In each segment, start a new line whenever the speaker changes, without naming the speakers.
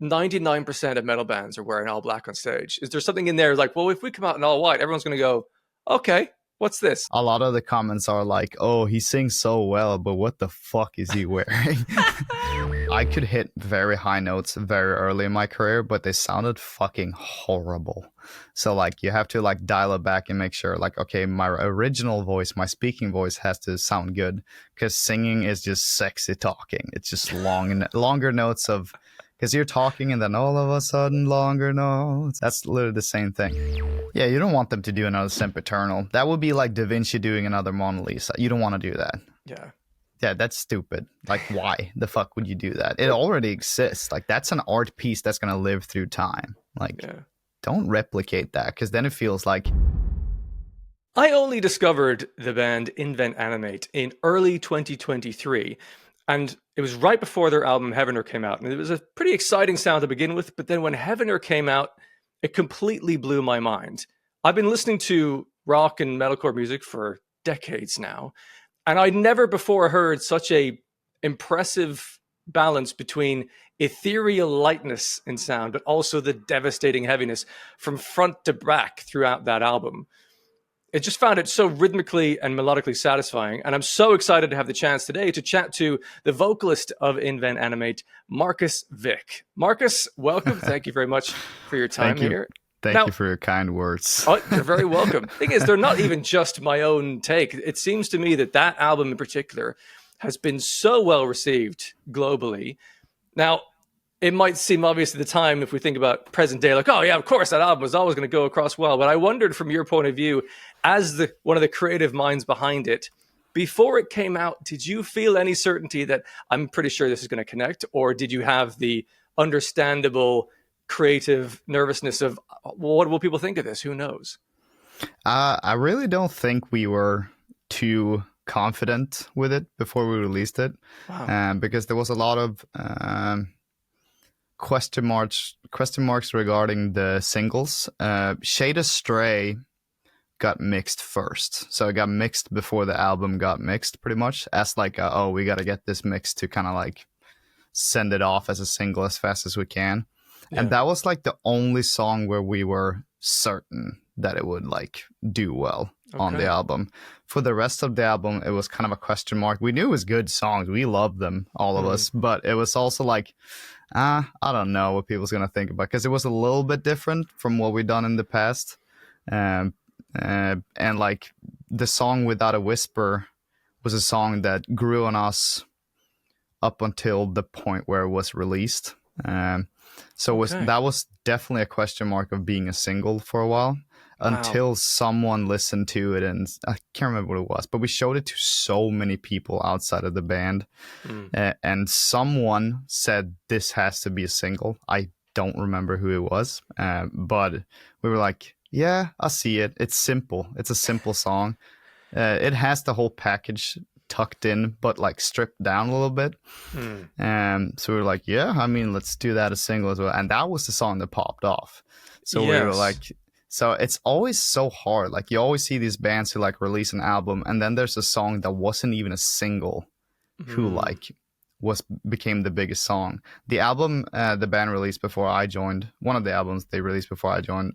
99% of metal bands are wearing all black on stage. Is there something in there like, well, if we come out in all white, everyone's going to go, okay, what's this?
A lot of the comments are like, oh, he sings so well, but what the fuck is he wearing? I could hit very high notes very early in my career, but they sounded fucking horrible. So like you have to like dial it back and make sure like, okay, my original voice, my speaking voice has to sound good, because singing is just sexy talking. It's just longer notes of, because you're talking and then all of a sudden longer notes. That's literally the same thing. Yeah, you don't want them to do another Sempiternal. That would be like Da Vinci doing another Mona Lisa. You don't want to do that.
Yeah.
Yeah, that's stupid. Like, why the fuck would you do that? It already exists. Like, that's an art piece that's going to live through time. Like, don't replicate that, because then it feels like...
I only discovered the band Invent Animate in early 2023, and it was right before their album Heavener came out. And it was a pretty exciting sound to begin with, but then when Heavener came out, it completely blew my mind. I've been listening to rock and metalcore music for decades now, and I'd never before heard such a impressive balance between ethereal lightness in sound, but also the devastating heaviness from front to back throughout that album. It just found it so rhythmically and melodically satisfying. And I'm so excited to have the chance today to chat to the vocalist of Invent Animate, Marcus Vik. Marcus, welcome. Thank you very much for your time here.
Thank you for your kind words.
Oh, you're very welcome. Thing is, they're not even just my own take. It seems to me that that album in particular has been so well received globally. Now, it might seem obvious at the time if we think about present day, like, oh yeah, of course that album was always going to go across well. But I wondered from your point of view, as one of the creative minds behind it, before it came out, did you feel any certainty that I'm pretty sure this is going to connect? Or did you have the understandable creative nervousness of, well, what will people think of this? Who knows?
I really don't think we were too confident with it before we released it. Wow. Because there was a lot of question marks regarding the singles. Shade Astray got mixed first, so it got mixed before the album got mixed, pretty much as like we got to get this mixed to kind of like send it off as a single as fast as we can. And that was like the only song where we were certain that it would like do well on the album. For the rest of the album, it was kind of a question mark. We knew it was good songs. We loved them, all of us. But it was also like, I don't know what people's going to think about, because it was a little bit different from what we've done in the past. And like the song Without a Whisper was a song that grew on us up until the point where it was released. So that was definitely a question mark of being a single for a while, until someone listened to it, and I can't remember what it was, but we showed it to so many people outside of the band, and someone said this has to be a single. I don't remember who it was, but we were like, yeah, I see it. It's simple. It's a simple song. It has the whole package tucked in, but like stripped down a little bit. So we were like, yeah, I mean, let's do that as single as well. And that was the song that popped off. So we were like, so it's always so hard. Like you always see these bands who like release an album, and then there's a song that wasn't even a single who like became the biggest song. The album the band released before I joined, one of the albums they released before I joined,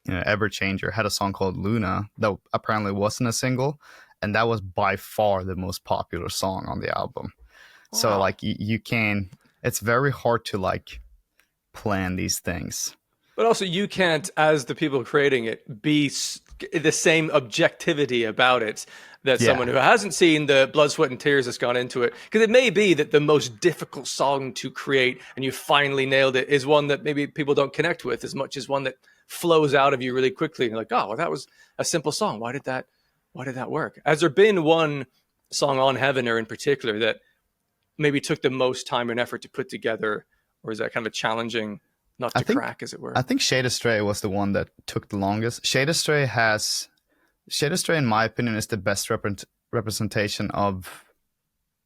Everchanger, had a song called Luna that apparently wasn't a single. And that was by far the most popular song on the album. Wow. So like you can, it's very hard to like plan these things.
But also you can't, as the people creating it, be the same objectivity about it that someone who hasn't seen the blood, sweat, and tears that's gone into it. Because it may be that the most difficult song to create and you finally nailed it is one that maybe people don't connect with as much as one that flows out of you really quickly. And you're like, oh, well, that was a simple song. Why did that work? Has there been one song on Heavener in particular that maybe took the most time and effort to put together, or is that kind of a challenging nut to crack, as it were?
I think Shade Astray was the one that took the longest. Shade Astray, in my opinion, is the best representation of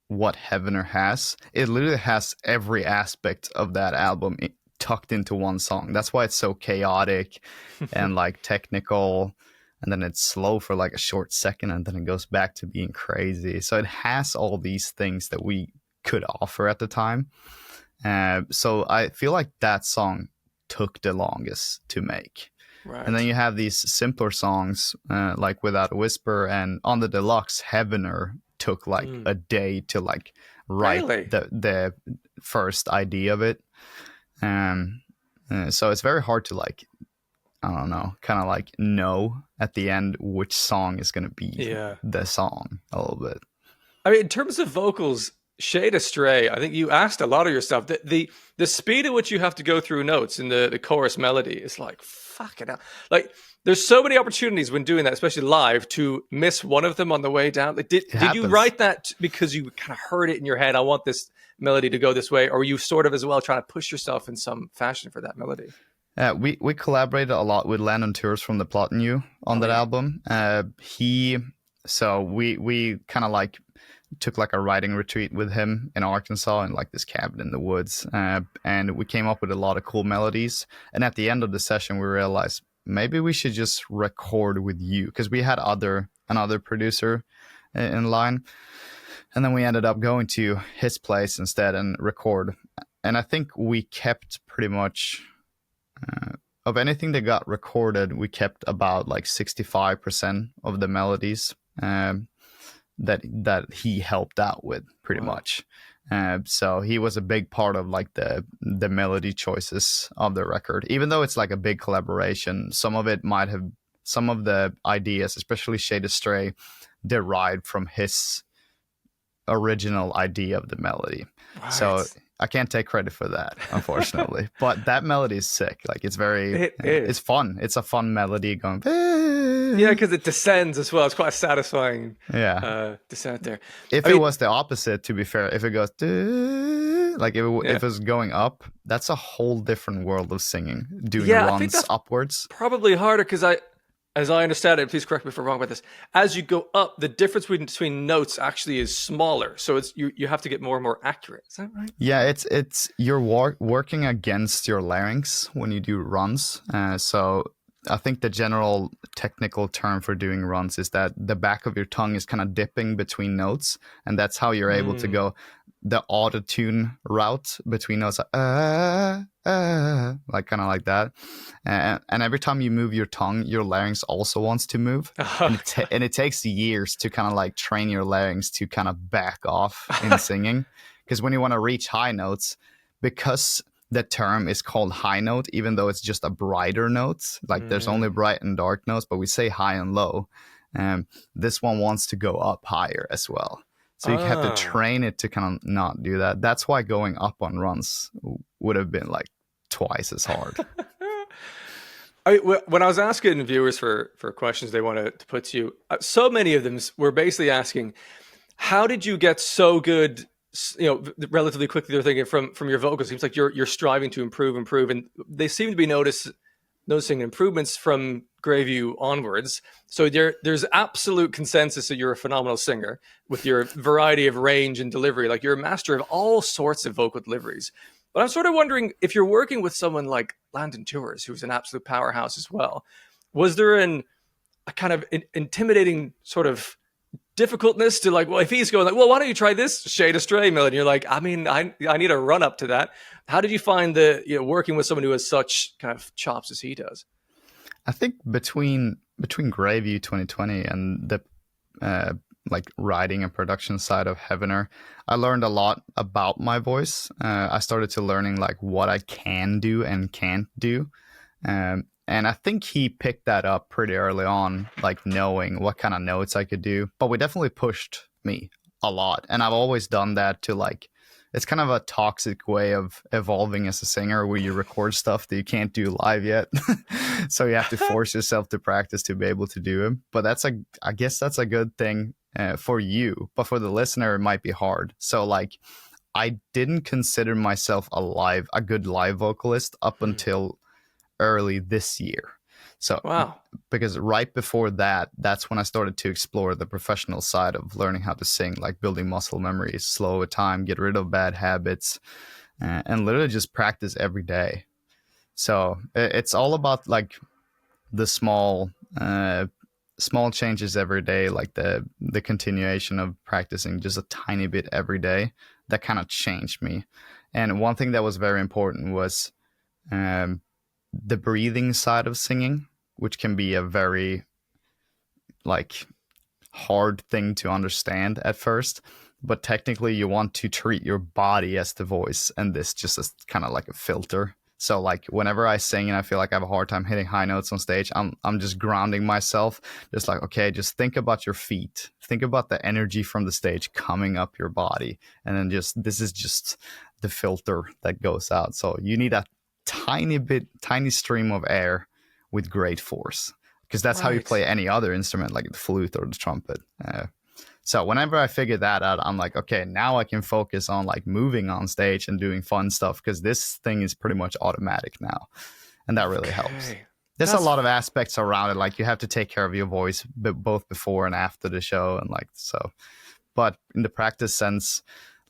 what Heavener has. It literally has every aspect of that album tucked into one song. That's why it's so chaotic and like technical. And then it's slow for like a short second, and then it goes back to being crazy. So it has all these things that we could offer at the time. So I feel like that song took the longest to make.
Right.
And then you have these simpler songs like Without a Whisper, and on the deluxe, Heavener took like a day to like write
Really?
the first idea of it. So it's very hard to like, I don't know, kind of like know at the end which song is going to be the song a little bit.
I mean, in terms of vocals, Shade Astray, I think you asked a lot of your stuff. The speed at which you have to go through notes in the chorus melody is like, fuck it up. Like, there's so many opportunities when doing that, especially live, to miss one of them on the way down. Like, did you write that because you kind of heard it in your head, I want this melody to go this way? Or were you sort of as well trying to push yourself in some fashion for that melody?
We collaborated a lot with Landon Tewers from the Plot and You on that album. We kind of like took like a writing retreat with him in Arkansas in like this cabin in the woods, and we came up with a lot of cool melodies. And at the end of the session, we realized maybe we should just record with you, because we had another producer in line, and then we ended up going to his place instead and record. And I think we kept pretty much of anything that got recorded, we kept about like 65% of the melodies that he helped out with pretty much. So he was a big part of like the melody choices of the record, even though it's like a big collaboration. Some of the ideas, especially Shade Astray, derived from his original idea of the melody. Right. So I can't take credit for that, unfortunately. But that melody is sick. Like, it's fun. It's a fun melody going.
Yeah, because it descends as well. It's quite a satisfying descent there.
If it was the opposite, to be fair, if it goes like if it was going up, that's a whole different world of singing. Doing runs upwards.
Probably harder because as I understand it, please correct me if I'm wrong about this, as you go up, the difference between notes actually is smaller. So it's you have to get more and more accurate. Is that right?
Yeah, it's you're working against your larynx when you do runs. So I think the general technical term for doing runs is that the back of your tongue is kind of dipping between notes, and that's how you're able to go the autotune route between notes, like kind of like that. And every time you move your tongue, your larynx also wants to move. And it takes years to kind of like train your larynx to kind of back off in singing. Because when you want to reach high notes, because the term is called high note, even though it's just a brighter note, like there's only bright and dark notes, but we say high and low. This one wants to go up higher as well. So you have to train it to kind of not do that. That's why going up on runs would have been like twice as hard.
When I was asking viewers for questions they wanted to put to you, so many of them were basically asking, how did you get so good, relatively quickly? They're thinking from your vocals. It seems like you're striving to improve. And they seem to be noticing improvements from Greyview onwards. So there's absolute consensus that you're a phenomenal singer with your variety of range and delivery. Like, you're a master of all sorts of vocal deliveries. But I'm sort of wondering, if you're working with someone like Landon Tewers, who's an absolute powerhouse as well, was there a kind of intimidating sort of difficultness to like, well, if he's going like, well, why don't you try this Shade Astray melody? You're like, I mean, I need a run up to that. How did you find working with someone who has such kind of chops as he does?
I think between Greyview 2020 and the like writing and production side of Heavener, I learned a lot about my voice. I started to learning like what I can do and can't do. And I think he picked that up pretty early on, like knowing what kind of notes I could do. But we definitely pushed me a lot. And I've always done that to like, it's kind of a toxic way of evolving as a singer where you record stuff that you can't do live yet. So you have to force yourself to practice to be able to do it. But I guess that's a good thing for you. But for the listener, it might be hard. So like, I didn't consider myself a good live vocalist up until early this year. So
wow.
Because right before that, that's when I started to explore the professional side of learning how to sing, like building muscle memory, slow with time, get rid of bad habits, and literally just practice every day. So it's all about like the small changes every day, like the continuation of practicing just a tiny bit every day. That kind of changed me. And one thing that was very important was the breathing side of singing, which can be a very like hard thing to understand at first. But technically, you want to treat your body as the voice, and this just is kind of like a filter. So like whenever I sing and I feel like I have a hard time hitting high notes on stage, I'm just grounding myself. Just like, okay, just think about your feet. Think about the energy from the stage coming up your body. And then this is just the filter that goes out. So you need a tiny stream of air with great force, because that's how you play any other instrument, like the flute or the trumpet. So whenever I figure that out, I'm like, okay, now I can focus on like moving on stage and doing fun stuff, because this thing is pretty much automatic now. And that really helps. There's a lot of aspects around it. Like you have to take care of your voice both before and after the show. And like, so, but in the practice sense,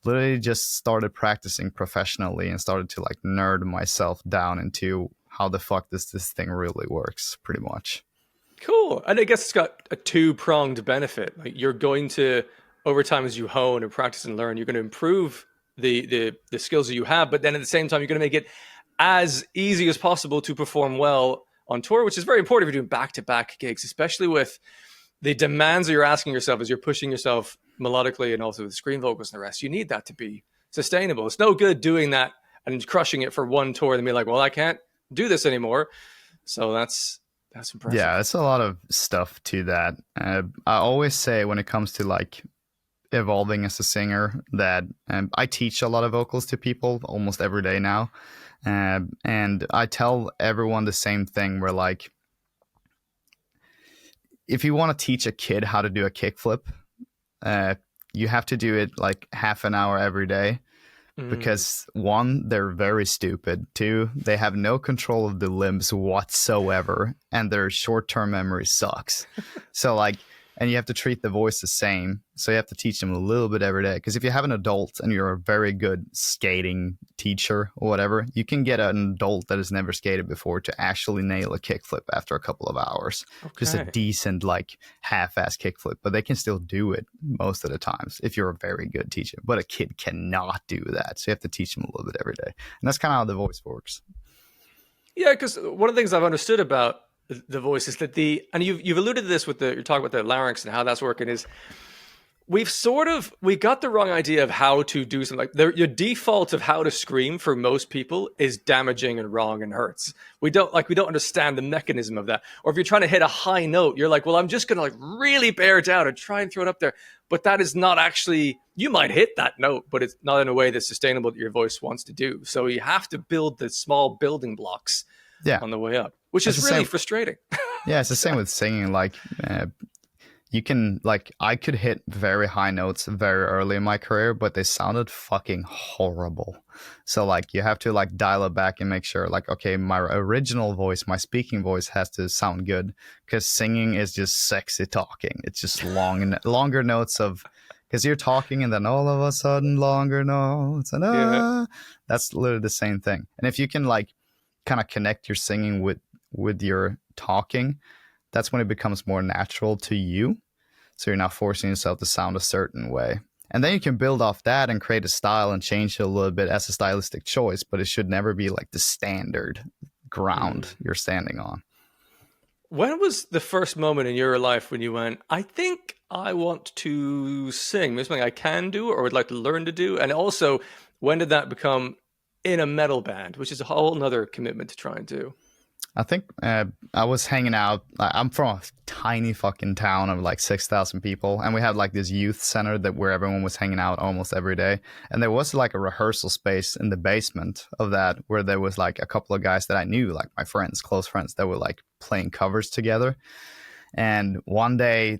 literally just started practicing professionally and started to like nerd myself down into how the fuck does this thing really works, pretty much.
Cool. And I guess it's got a two-pronged benefit. Like you're going to, over time as you hone and practice and learn, you're going to improve the skills that you have, but then at the same time, you're going to make it as easy as possible to perform well on tour, which is very important if you're doing back-to-back gigs, especially with the demands that you're asking yourself as you're pushing yourself melodically and also with screen vocals and the rest. You need that to be sustainable. It's no good doing that and crushing it for one tour and being like, well, I can't do this anymore. So that's impressive.
Yeah, it's a lot of stuff to that. I always say when it comes to like evolving as a singer that I teach a lot of vocals to people almost every day now. And I tell everyone the same thing where like, if you want to teach a kid how to do a kickflip, you have to do it like half an hour every day. Because one, they're very stupid. Two, they have no control of the limbs whatsoever, and their short-term memory sucks. So like, and you have to treat the voice the same. So you have to teach them a little bit every day. Because if you have an adult and you're a very good skating teacher or whatever, you can get an adult that has never skated before to actually nail a kickflip after a couple of hours. Okay. Just a decent, like, half-ass kickflip. But they can still do it most of the times if you're a very good teacher. But a kid cannot do that. So you have to teach them a little bit every day. And that's kind of how the voice works.
Yeah, because one of the things I've understood about the voice is that and you've alluded to this with you're talking about the larynx and how that's working, is we got the wrong idea of how to do something. Like your default of how to scream for most people is damaging and wrong and hurts. We don't understand the mechanism of that. Or if you're trying to hit a high note, you're like, well, I'm just going to like really bear down and try and throw it up there. But that is not actually, you might hit that note, but it's not in a way that's sustainable that your voice wants to do. So you have to build the small building blocks on the way up, which is really frustrating.
Yeah, it's the same with singing. Like, you can, like, I could hit very high notes very early in my career, but they sounded fucking horrible. So, like, you have to, like, dial it back and make sure, like, okay, my original voice, my speaking voice has to sound good, because singing is just sexy talking. It's just longer notes of, because you're talking and then all of a sudden longer notes. And that's literally the same thing. And if you can, like, kind of connect your singing with your talking, that's when it becomes more natural to you. So you're not forcing yourself to sound a certain way. And then you can build off that and create a style and change it a little bit as a stylistic choice, but it should never be like the standard ground you're standing on.
When was the first moment in your life when you went, I think I want to sing? Maybe something I can do or would like to learn to do? And also, when did that become in a metal band, which is a whole nother commitment to try and do?
I think I was hanging out. I'm from a tiny fucking town of like 6,000 people. And we had like this youth center where everyone was hanging out almost every day. And there was like a rehearsal space in the basement of that where there was like a couple of guys that I knew, like my friends, close friends, that were like playing covers together. And one day,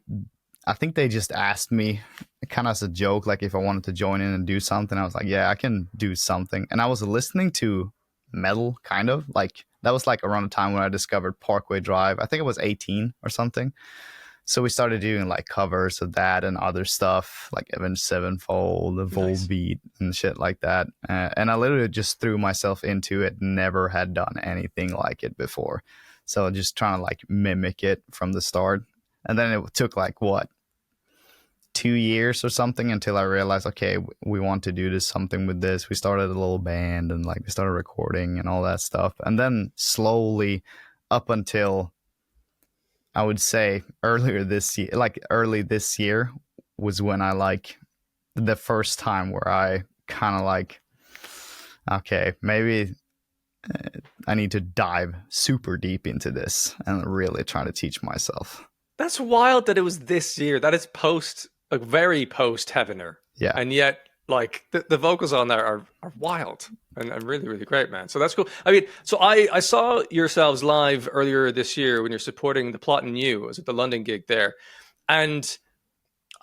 I think they just asked me kind of as a joke, like if I wanted to join in and do something. I was like, yeah, I can do something. And I was listening to metal, kind of like, that was like around the time when I discovered Parkway Drive. I think it was 18 or something. So we started doing like covers of that and other stuff like Avenged Sevenfold, the Volbeat and shit like that. And I literally just threw myself into it. Never had done anything like it before. So just trying to like mimic it from the start. And then it took like 2 years or something until I realized, okay, we want to do this something with this. We started a little band and like we started recording and all that stuff. And then slowly up until I would say early this year was when I like the first time where I kind of like, okay, maybe I need to dive super deep into this and really try to teach myself.
That's wild that it was this year. That is very post Heavener.
Yeah.
And yet, like, the vocals on there are wild and really, really great, man. So that's cool. I mean, so I saw yourselves live earlier this year when you're supporting The Plot and You. I was at the London gig there. And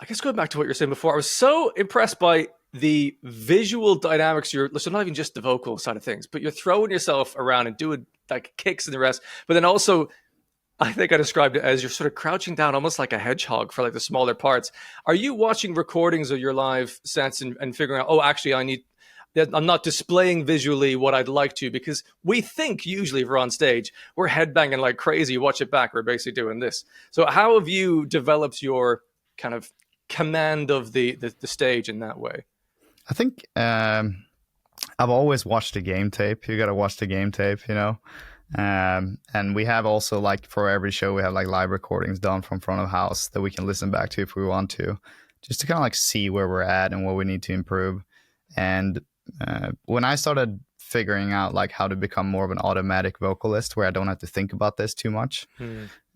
I guess going back to what you were saying before, I was so impressed by the visual dynamics. So not even just the vocal side of things, but you're throwing yourself around and doing like kicks and the rest. But then also, I think I described it as you're sort of crouching down almost like a hedgehog for like the smaller parts. Are you watching recordings of your live sets and figuring out, oh, actually, I'm not displaying visually what I'd like to, because we think usually if we're on stage, we're headbanging like crazy. You watch it back, we're basically doing this. So how have you developed your kind of command of the stage in that way?
I think I've always watched the game tape. You got to watch the game tape, you know? And we have also, like, for every show, we have like live recordings done from front of house that we can listen back to if we want to, just to kind of like see where we're at and what we need to improve. And when I started figuring out like how to become more of an automatic vocalist where I don't have to think about this too much,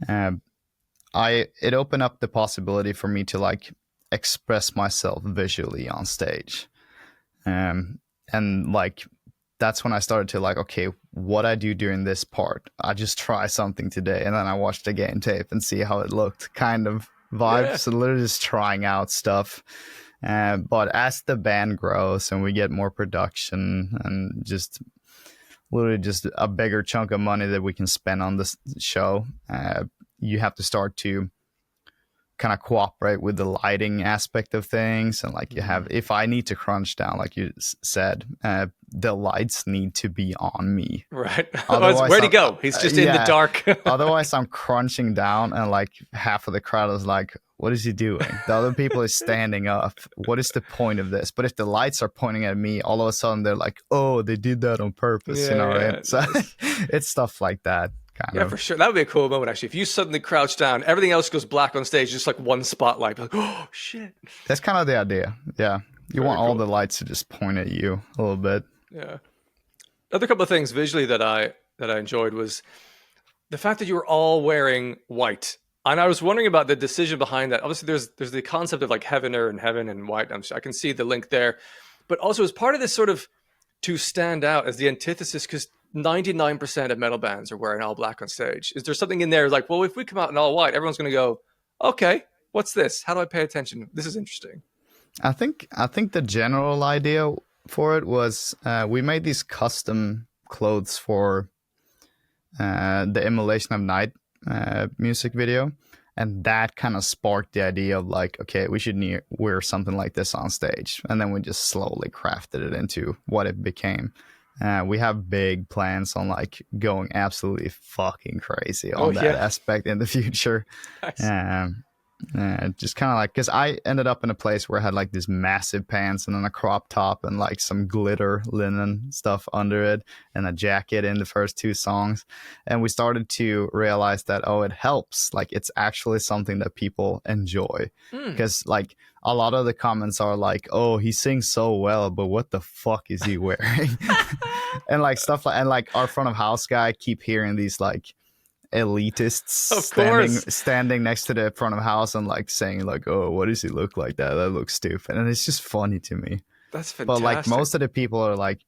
it opened up the possibility for me to like express myself visually on stage. And like, that's when I started to like, okay, what I do during this part, I just try something today. And then I watched the game tape and see how it looked, kind of vibe.
Yeah.
So literally just trying out stuff. But as the band grows and we get more production and just literally just a bigger chunk of money that we can spend on this show, you have to start to kind of cooperate with the lighting aspect of things. And like, you have, if I need to crunch down, like you said, the lights need to be on me.
Right. Where'd he go? He's just in the dark.
Otherwise I'm crunching down and like half of the crowd is like, what is he doing? The other people is standing up. What is the point of this? But if the lights are pointing at me, all of a sudden they're like, oh, they did that on purpose, you know, right? So it's stuff like that.
Yeah, for sure. That would be a cool moment, actually. If you suddenly crouch down, everything else goes black on stage, just like one spotlight. Like, oh, shit.
That's kind of the idea. Yeah. You want all the lights to just point at you a little bit.
Yeah. Another couple of things visually that I enjoyed was the fact that you were all wearing white. And I was wondering about the decision behind that. Obviously, there's the concept of like Heavener and heaven and white. I can see the link there. But also as part of this sort of to stand out as the antithesis, because 99% of metal bands are wearing all black on stage. Is there something in there like, well, if we come out in all white, everyone's going to go, okay, what's this? How do I pay attention? This is interesting.
I think the general idea for it was we made these custom clothes for the Immolation of Night music video. And that kind of sparked the idea of like, okay, we should wear something like this on stage. And then we just slowly crafted it into what it became. We have big plans on like going absolutely fucking crazy on that aspect in the future. Nice. Just kind of like, because I ended up in a place where I had like these massive pants and then a crop top and like some glitter linen stuff under it and a jacket in the first two songs. And we started to realize that, oh, it helps. Like, it's actually something that people enjoy. Because like a lot of the comments are like, oh, he sings so well, but what the fuck is he wearing? And like stuff like, and like our front of house guy keep hearing these like elitists standing next to the front of house and like saying like, oh, what does he look like that looks stupid. And it's just funny to me.
That's fantastic.
But like most of the people are like,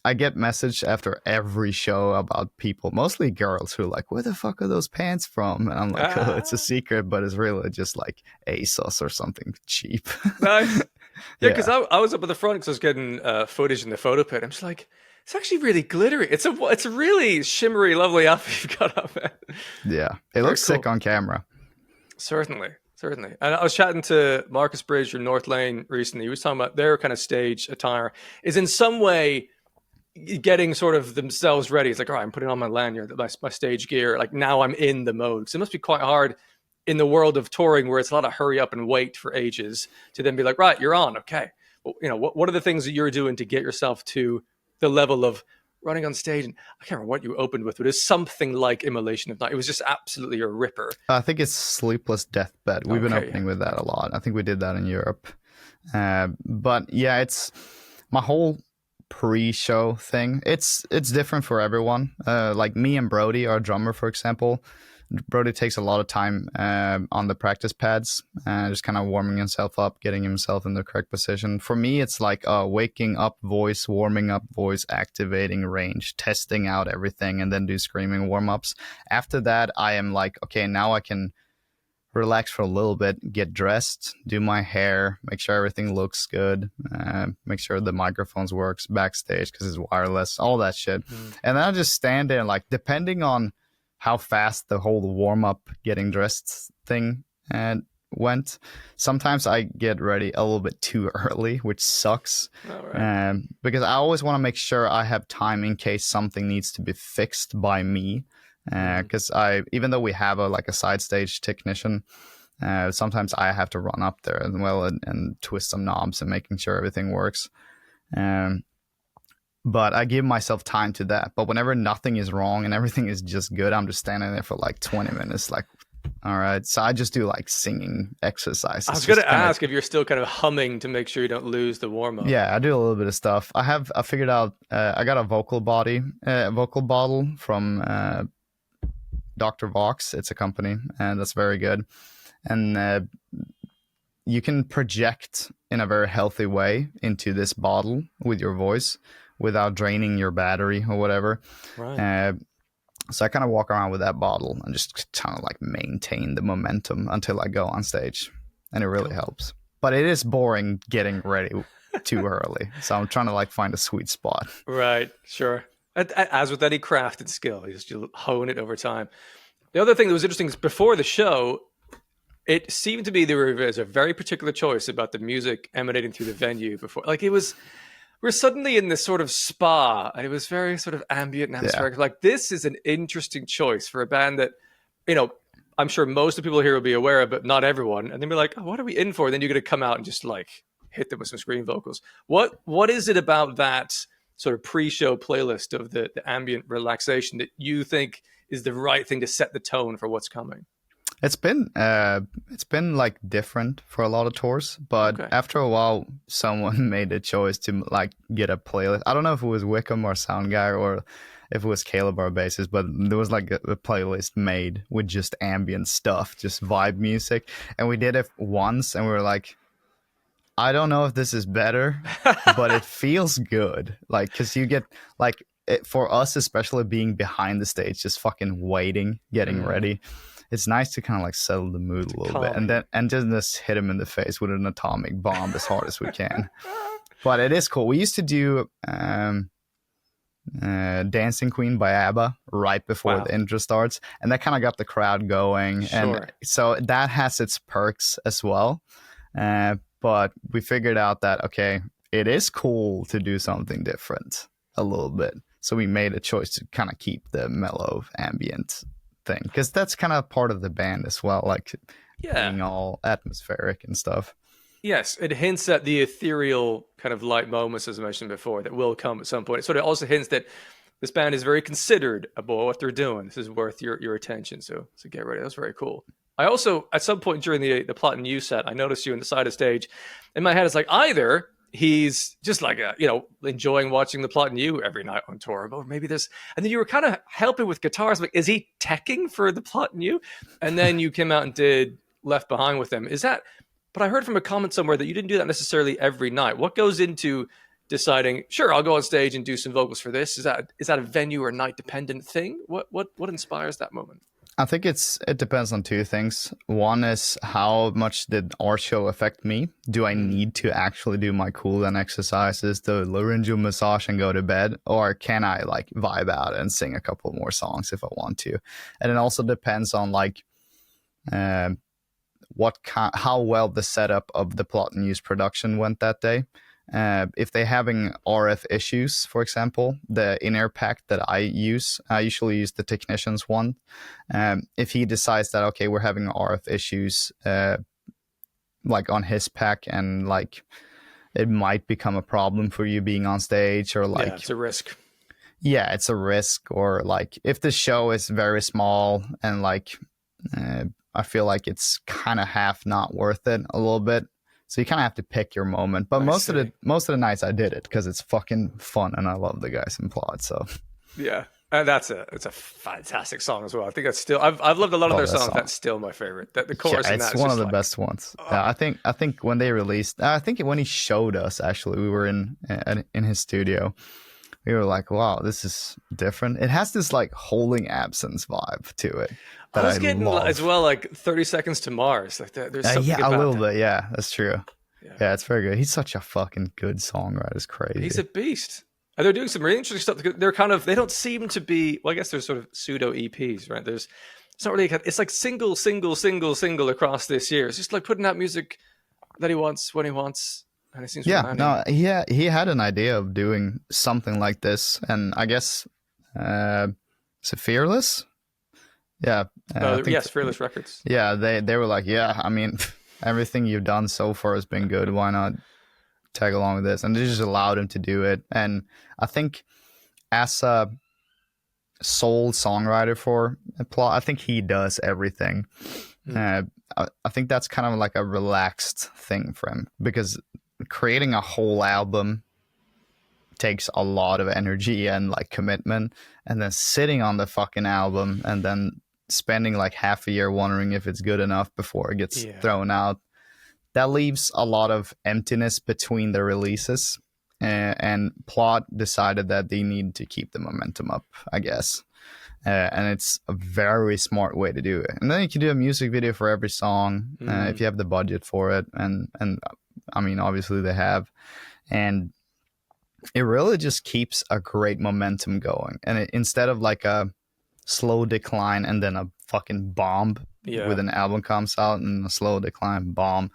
I get message after every show about people, mostly girls, who are like, where the fuck are those pants from? And I'm like, oh, it's a secret, but it's really just like ASOS or something cheap.
Nice. Yeah, because I was up at the front because I was getting footage in the photo pit. I'm just like, it's actually really glittery. It's a really shimmery, lovely outfit you've got up there.
Yeah, it looks sick on camera.
Certainly. And I was chatting to Marcus Bridge from North Lane recently. He was talking about their kind of stage attire is in some way getting sort of themselves ready. It's like, all right, I'm putting on my lanyard, my stage gear. Like, now I'm in the mode. So it must be quite hard in the world of touring where it's a lot of hurry up and wait for ages to then be like, right, you're on. Okay. Well, what are the things that you're doing to get yourself to the level of running on stage? And I can't remember what you opened with, but it's something like Immolation of Night. It was just absolutely a ripper.
I think it's Sleepless Deathbed. We've been opening with that a lot. I think we did that in Europe. But yeah, it's my whole pre-show thing. It's different for everyone. Like me and Brody, our drummer, for example. Brody takes a lot of time on the practice pads, just kind of warming himself up, getting himself in the correct position. For me, it's like waking up voice, warming up voice, activating range, testing out everything, and then do screaming warm-ups. After that, I am like, okay, now I can relax for a little bit, get dressed, do my hair, make sure everything looks good, make sure the microphones works backstage because it's wireless, all that shit. And then I just stand there, like, depending on how fast the whole warm-up getting dressed thing went. Sometimes I get ready a little bit too early, which sucks. Because I always want to make sure I have time in case something needs to be fixed by me. Because even though we have a side stage technician, sometimes I have to run up there as well and twist some knobs and making sure everything works. But I give myself time to that. But whenever nothing is wrong and everything is just good, I'm just standing there for like 20 minutes, like, all right. So I just do like singing exercises.
I was going to ask if you're still kind of humming to make sure you don't lose the warm-up.
Yeah, I do a little bit of stuff. I figured out, I got a vocal bottle from Dr. Vox. It's a company, and that's very good. And you can project in a very healthy way into this bottle with your voice without draining your battery or whatever.
Right.
So I kind of walk around with that bottle and just kind of like maintain the momentum until I go on stage. And it really helps. But it is boring getting ready too early. So I'm trying to like find a sweet spot.
Right. Sure. As with any crafted skill, you hone it over time. The other thing that was interesting is before the show, it seemed to be there was a very particular choice about the music emanating through the venue before. Like we're suddenly in this sort of spa, and it was very sort of ambient and atmospheric. Yeah. Like, this is an interesting choice for a band that, I'm sure most of the people here will be aware of, but not everyone. And they'll be like, oh, what are we in for? And then you're going to come out and just like hit them with some scream vocals. What is it about that sort of pre-show playlist of the ambient relaxation that you think is the right thing to set the tone for what's coming?
It's been like different for a lot of tours, but after a while, someone made a choice to like get a playlist. I don't know if it was Wickham or Sound Guy or if it was Caleb our bassist, but there was like a playlist made with just ambient stuff, just vibe music, and we did it once, and we were like, I don't know if this is better, but it feels good, like because you get like for us, especially being behind the stage, just fucking waiting, getting ready. It's nice to kind of like settle the mood a little bit, and just hit him in the face with an atomic bomb as hard as we can. But it is cool. We used to do Dancing Queen by ABBA right before the intro starts, and that kind of got the crowd going. Sure. And so that has its perks as well. But we figured out that, okay, it is cool to do something different a little bit. So we made a choice to kind of keep the mellow ambient thing, because that's kind of part of the band as well, like being all atmospheric and stuff.
Yes, it hints at the ethereal kind of light moments, as I mentioned before, that will come at some point. It sort of also hints that this band is very considered about what they're doing. This is worth your attention, so get ready. That's very cool. I also, at some point during the Plot and You set, I noticed you on the side of stage. In my head, it's like either he's just like, enjoying watching the Plot and You every night on tour, or maybe there's, and then you were kind of helping with guitars. Like, is he teching for the Plot and You? And then you came out and did Left Behind with them. Is that, but I heard from a comment somewhere that you didn't do that necessarily every night. What goes into deciding, sure, I'll go on stage and do some vocals for this? Is that a venue or night dependent thing? What inspires that moment?
I think it depends on two things. One is, how much did our show affect me? Do I need to actually do my cool down exercises, the laryngeal massage, and go to bed? Or can I like vibe out and sing a couple more songs if I want to? And it also depends on like how well the setup of the Plot and Use production went that day. if they're having RF issues, for example, the in-ear pack that I usually use the technician's one. If he decides that, okay, we're having RF issues, like on his pack, and like it might become a problem for you being on stage, or like,
yeah, it's a risk.
Yeah, it's a risk. Or like if the show is very small and like I feel like it's kind of half not worth it a little bit. So you kind of have to pick your moment. But most of the nights I did it because it's fucking fun and I love the guys in Plot. So
yeah, and it's a fantastic song as well. I think that's still I've loved a lot of their songs. That's still my favorite. The chorus in that
it's
is
one of the
like,
best ones. Yeah, I think when they released, I think when he showed us, actually, we were in his studio. We were like, wow, this is different. It has this like holding absence vibe to it.
I was getting as well, like 30 Seconds to Mars. Like there's something
yeah,
about
a little
that.
bit. Yeah, that's true. Yeah, it's very good. He's such a fucking good songwriter. It's crazy.
He's a beast. And they're doing some really interesting stuff. They don't seem to be, well, I guess they're sort of pseudo EPs, right? It's not really, it's like single across this year. It's just like putting out music that he wants when he wants. And it seems
he had an idea of doing something like this. And I guess, is it Fearless? Yeah.
Yes, Fearless Records.
Yeah, they were like, yeah, I mean, everything you've done so far has been good. Why not tag along with this? And they just allowed him to do it. And I think as a sole songwriter for Plot, I think he does everything. I think that's kind of like a relaxed thing for him, because creating a whole album takes a lot of energy and like commitment, and then sitting on the fucking album and then spending like half a year wondering if it's good enough before it gets thrown out. That leaves a lot of emptiness between the releases, and Plot decided that they need to keep the momentum up, I guess. And it's a very smart way to do it. And then you can do a music video for every song if you have the budget for it. And I mean, obviously they have. And it really just keeps a great momentum going. And instead of like a slow decline and then a fucking bomb with an album comes out and a slow decline bomb,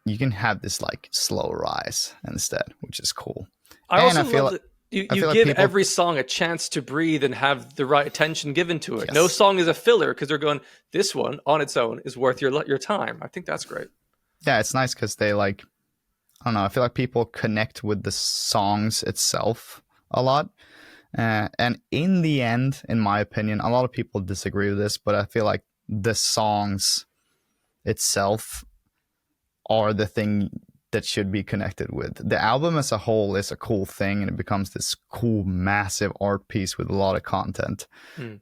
you can have this like slow rise instead, which is cool.
I feel love that you give every song a chance to breathe and have the right attention given to it. Yes. No song is a filler because they're going, this one on its own is worth your time. I think that's great.
Yeah, it's nice because they like, I don't know, I feel like people connect with the songs itself a lot. And in the end, in my opinion, a lot of people disagree with this, but I feel like the songs itself are the thing that should be connected with. The album as a whole is a cool thing, and it becomes this cool, massive art piece with a lot of content.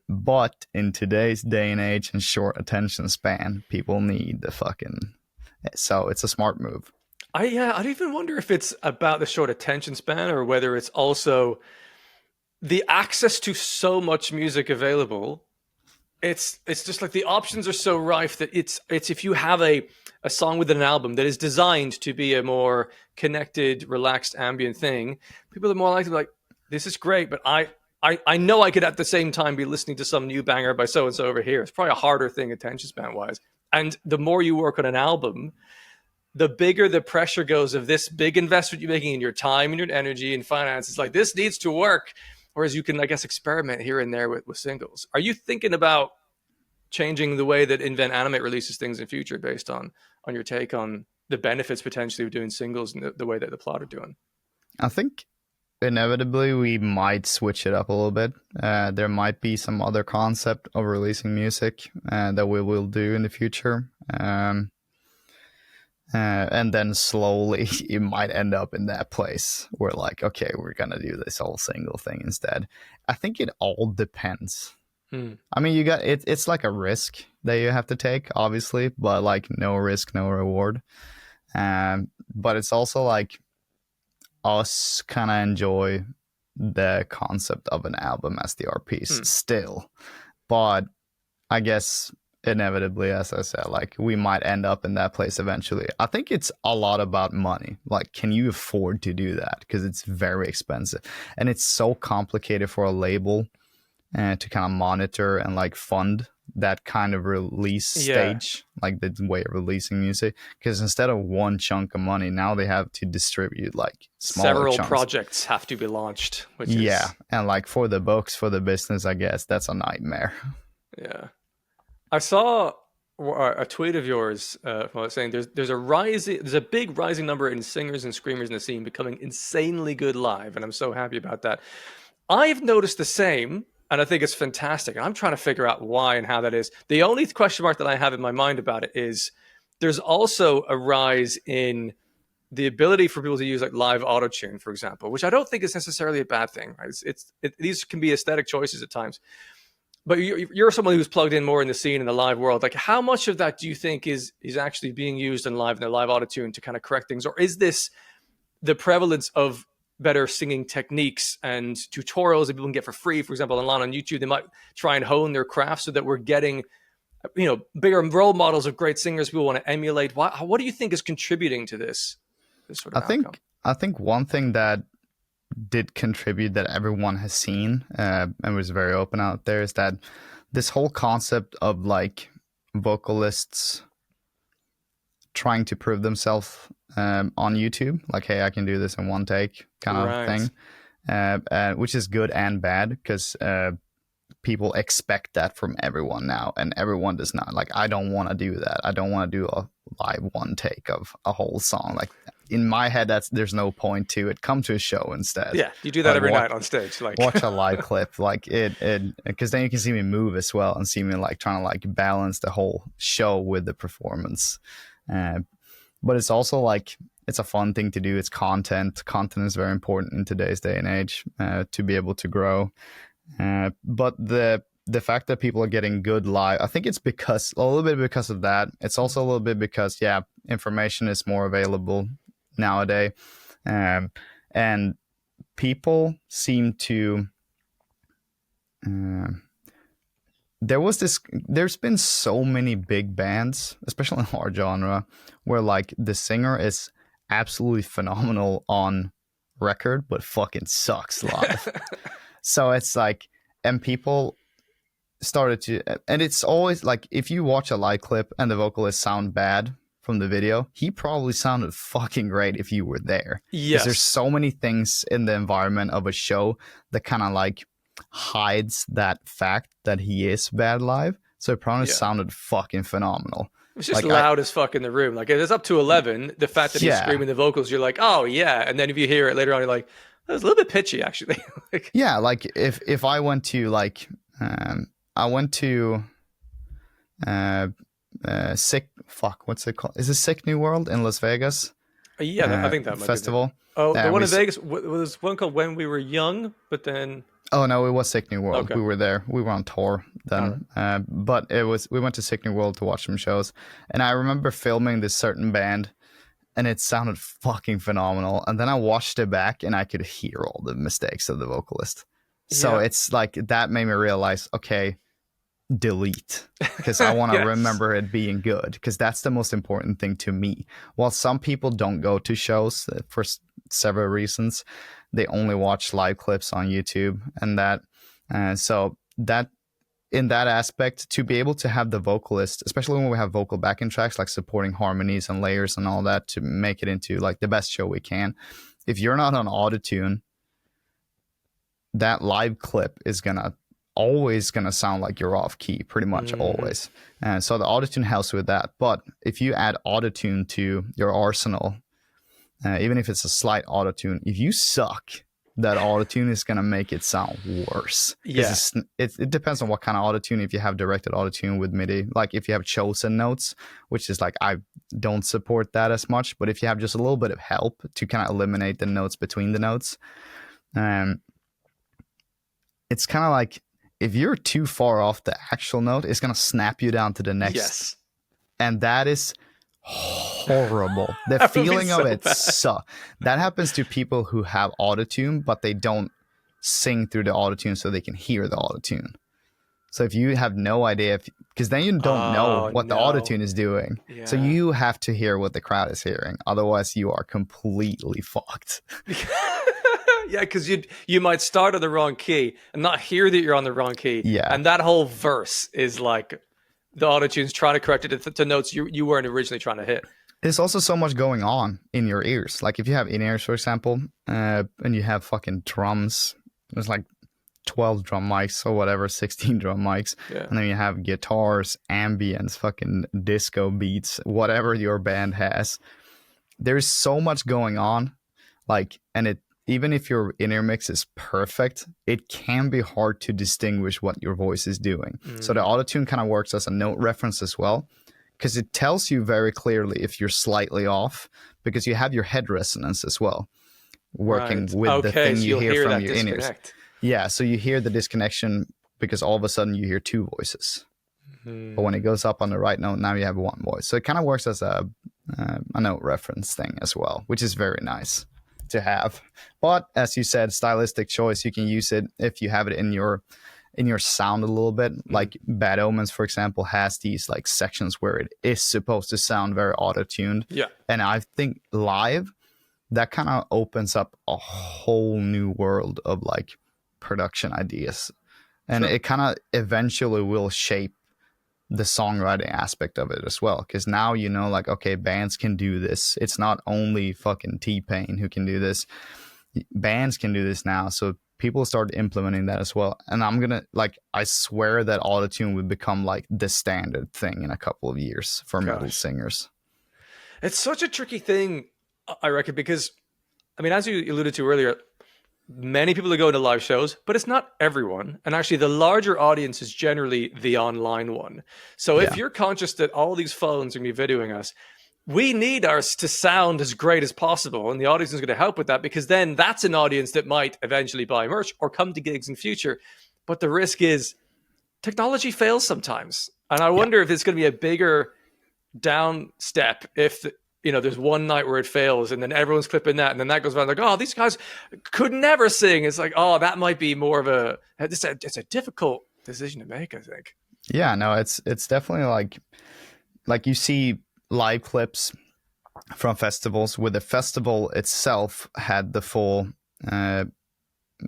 But in today's day and age and short attention span, people need the fucking... So it's a smart move.
I'd even wonder if it's about the short attention span or whether it's also the access to so much music available. It's just like the options are so rife that it's if you have a song with an album that is designed to be a more connected, relaxed, ambient thing, people are more likely to be like, this is great, but I know I could at the same time be listening to some new banger by so-and-so over here. It's probably a harder thing attention span-wise. And the more you work on an album, the bigger the pressure goes of this big investment you're making in your time and your energy and finances. Like, this needs to work. Whereas you can, I guess, experiment here and there with singles. Are you thinking about changing the way that Invent Animate releases things in future based on your take on the benefits potentially of doing singles and the way that the Plot are doing?
I think inevitably we might switch it up a little bit. There might be some other concept of releasing music that we will do in the future. And then slowly you might end up in that place where like, okay, we're going to do this whole single thing instead. I think it all depends. I mean, you got it. It's like a risk that you have to take, obviously, but like no risk, no reward. But it's also like us kind of enjoy the concept of an album as the art piece still. But I guess inevitably, as I said, like we might end up in that place eventually. I think it's a lot about money. Like, can you afford to do that? Because it's very expensive and it's so complicated for a label to kind of monitor and like fund that kind of release
Yeah.
stage, like the way of releasing music. Because instead of one chunk of money, now they have to distribute like smaller
Several
chunks.
projects have to be launched, which
Yeah,
is
and like for the books, for the business, I guess that's a nightmare.
yeah. I saw a tweet of yours saying there's a big rising number in singers and screamers in the scene becoming insanely good live, and I'm so happy about that. I've noticed the same, and I think it's fantastic. I'm trying to figure out why and how that is. The only question mark that I have in my mind about it is there's also a rise in the ability for people to use like live autotune, for example, which I don't think is necessarily a bad thing. Right? These can be aesthetic choices at times. But you're someone who's plugged in more in the scene in the live world. Like, how much of that do you think is actually being used in the live autotune to kind of correct things, or is this the prevalence of better singing techniques and tutorials that people can get for free? For example, online on YouTube, they might try and hone their craft so that we're getting, bigger role models of great singers people want to emulate. What do you think is contributing to this sort of outcome?
I think one thing that did contribute that everyone has seen and was very open out there is that this whole concept of like vocalists trying to prove themselves on YouTube, like, hey, I can do this in one take kind of thing, which is good and bad because people expect that from everyone now, and everyone does not. Like, I don't want to do that. I don't want to do a live one take of a whole song. Like, in my head, there's no point to it. Come to a show instead.
Yeah, you do that every night on stage. Like,
watch a live clip, like it, because then you can see me move as well and see me like trying to like balance the whole show with the performance. But it's also like it's a fun thing to do. It's content. Content is very important in today's day and age to be able to grow. But the fact that people are getting good live, I think it's a little bit because of that. It's also a little bit because information is more available nowadays, and people seem to. There's been so many big bands, especially in our genre, where like the singer is absolutely phenomenal on record, but fucking sucks live. So it's like, and people started to, and it's always like, if you watch a live clip and the vocalist sound bad from the video, he probably sounded fucking great if you were there.
Yes.
Because there's so many things in the environment of a show that kind of like hides that fact that he is bad live. So it probably sounded fucking phenomenal.
It's just like, loud as fuck in the room. Like, if it's up to 11, the fact that he's screaming the vocals, you're like, oh yeah. And then if you hear it later on, you're like, that was a little bit pitchy, actually.
Like, yeah, like if I went to like what's it called? Is it Sick New World in Las Vegas?
Yeah, I think that might
festival.
Be the one in Vegas was one called When We Were Young, but then.
Oh no, it was Sick New World.
Okay.
We were there. We were on tour then, but we went to Sick New World to watch some shows, and I remember filming this certain band. And it sounded fucking phenomenal. And then I watched it back and I could hear all the mistakes of the vocalist. So it's like, that made me realize, okay, delete. Because I want to remember it being good. Because that's the most important thing to me. While some people don't go to shows for several reasons, they only watch live clips on YouTube. And that, so that, in that aspect, to be able to have the vocalist, especially when we have vocal backing tracks, like supporting harmonies and layers and all that, to make it into like the best show we can. If you're not on autotune, that live clip is always gonna sound like you're off key, pretty much always. And so the autotune helps with that. But if you add autotune to your arsenal, even if it's a slight autotune, if you suck, that autotune is going to make it sound worse.
Yeah.
It depends on what kind of autotune. If you have directed autotune with MIDI, like if you have chosen notes, which is like, I don't support that as much, but if you have just a little bit of help to kind of eliminate the notes between the notes, it's kind of like, if you're too far off the actual note, it's going to snap you down to the next.
Yes.
And that is horrible. The feeling of it sucks. That happens to people who have autotune, but they don't sing through the autotune so they can hear the autotune. So if you have no idea, because then you don't know what the autotune is doing. Yeah. So you have to hear what the crowd is hearing. Otherwise, you are completely fucked.
Yeah, because you might start on the wrong key and not hear that you're on the wrong key.
Yeah.
And that whole verse is like the autotune's trying to correct it to notes you weren't originally trying to hit.
There's also so much going on in your ears. Like if you have in-ears, for example, and you have fucking drums, there's like 12 drum mics or whatever, 16 drum mics.
Yeah.
And then you have guitars, ambience, fucking disco beats, whatever your band has. There's so much going on. Like, and it, even if your in-ear mix is perfect, it can be hard to distinguish what your voice is doing. So the autotune kind of works as a note reference as well, because it tells you very clearly if you're slightly off, because you have your head resonance as well, working with the thing
so
you hear from your
disconnect.
in-ears. Yeah, so you hear the disconnection because all of a sudden you hear two voices. But when it goes up on the right note, now you have one voice. So it kind of works as a note reference thing as well, which is very nice to have. But as you said, stylistic choice, you can use it if you have it in your sound a little bit. Like Bad Omens, for example, has these like sections where it is supposed to sound very auto-tuned.
Yeah.
And I think live, that kind of opens up a whole new world of like production ideas. And it kind of eventually will shape the songwriting aspect of it as well. Because now you know, like, okay, bands can do this. It's not only fucking T-Pain who can do this. Bands can do this now. So people start implementing that as well. And I'm going to, like, I swear that autotune would become like the standard thing in a couple of years for metal singers.
It's such a tricky thing, I reckon, because, I mean, as you alluded to earlier, many people are going to live shows, but it's not everyone. And actually, the larger audience is generally the online one. So if you're conscious that all these phones are going to be videoing us, we need ours to sound as great as possible. And the audience is going to help with that, because then that's an audience that might eventually buy merch or come to gigs in future. But the risk is technology fails sometimes. And I wonder if it's going to be a bigger down step if there's one night where it fails and then everyone's clipping that and then that goes around like, oh, these guys could never sing. It's like, oh, that might be more of it's a difficult decision to make, I think.
Yeah, no, it's definitely like you see live clips from festivals where the festival itself had the full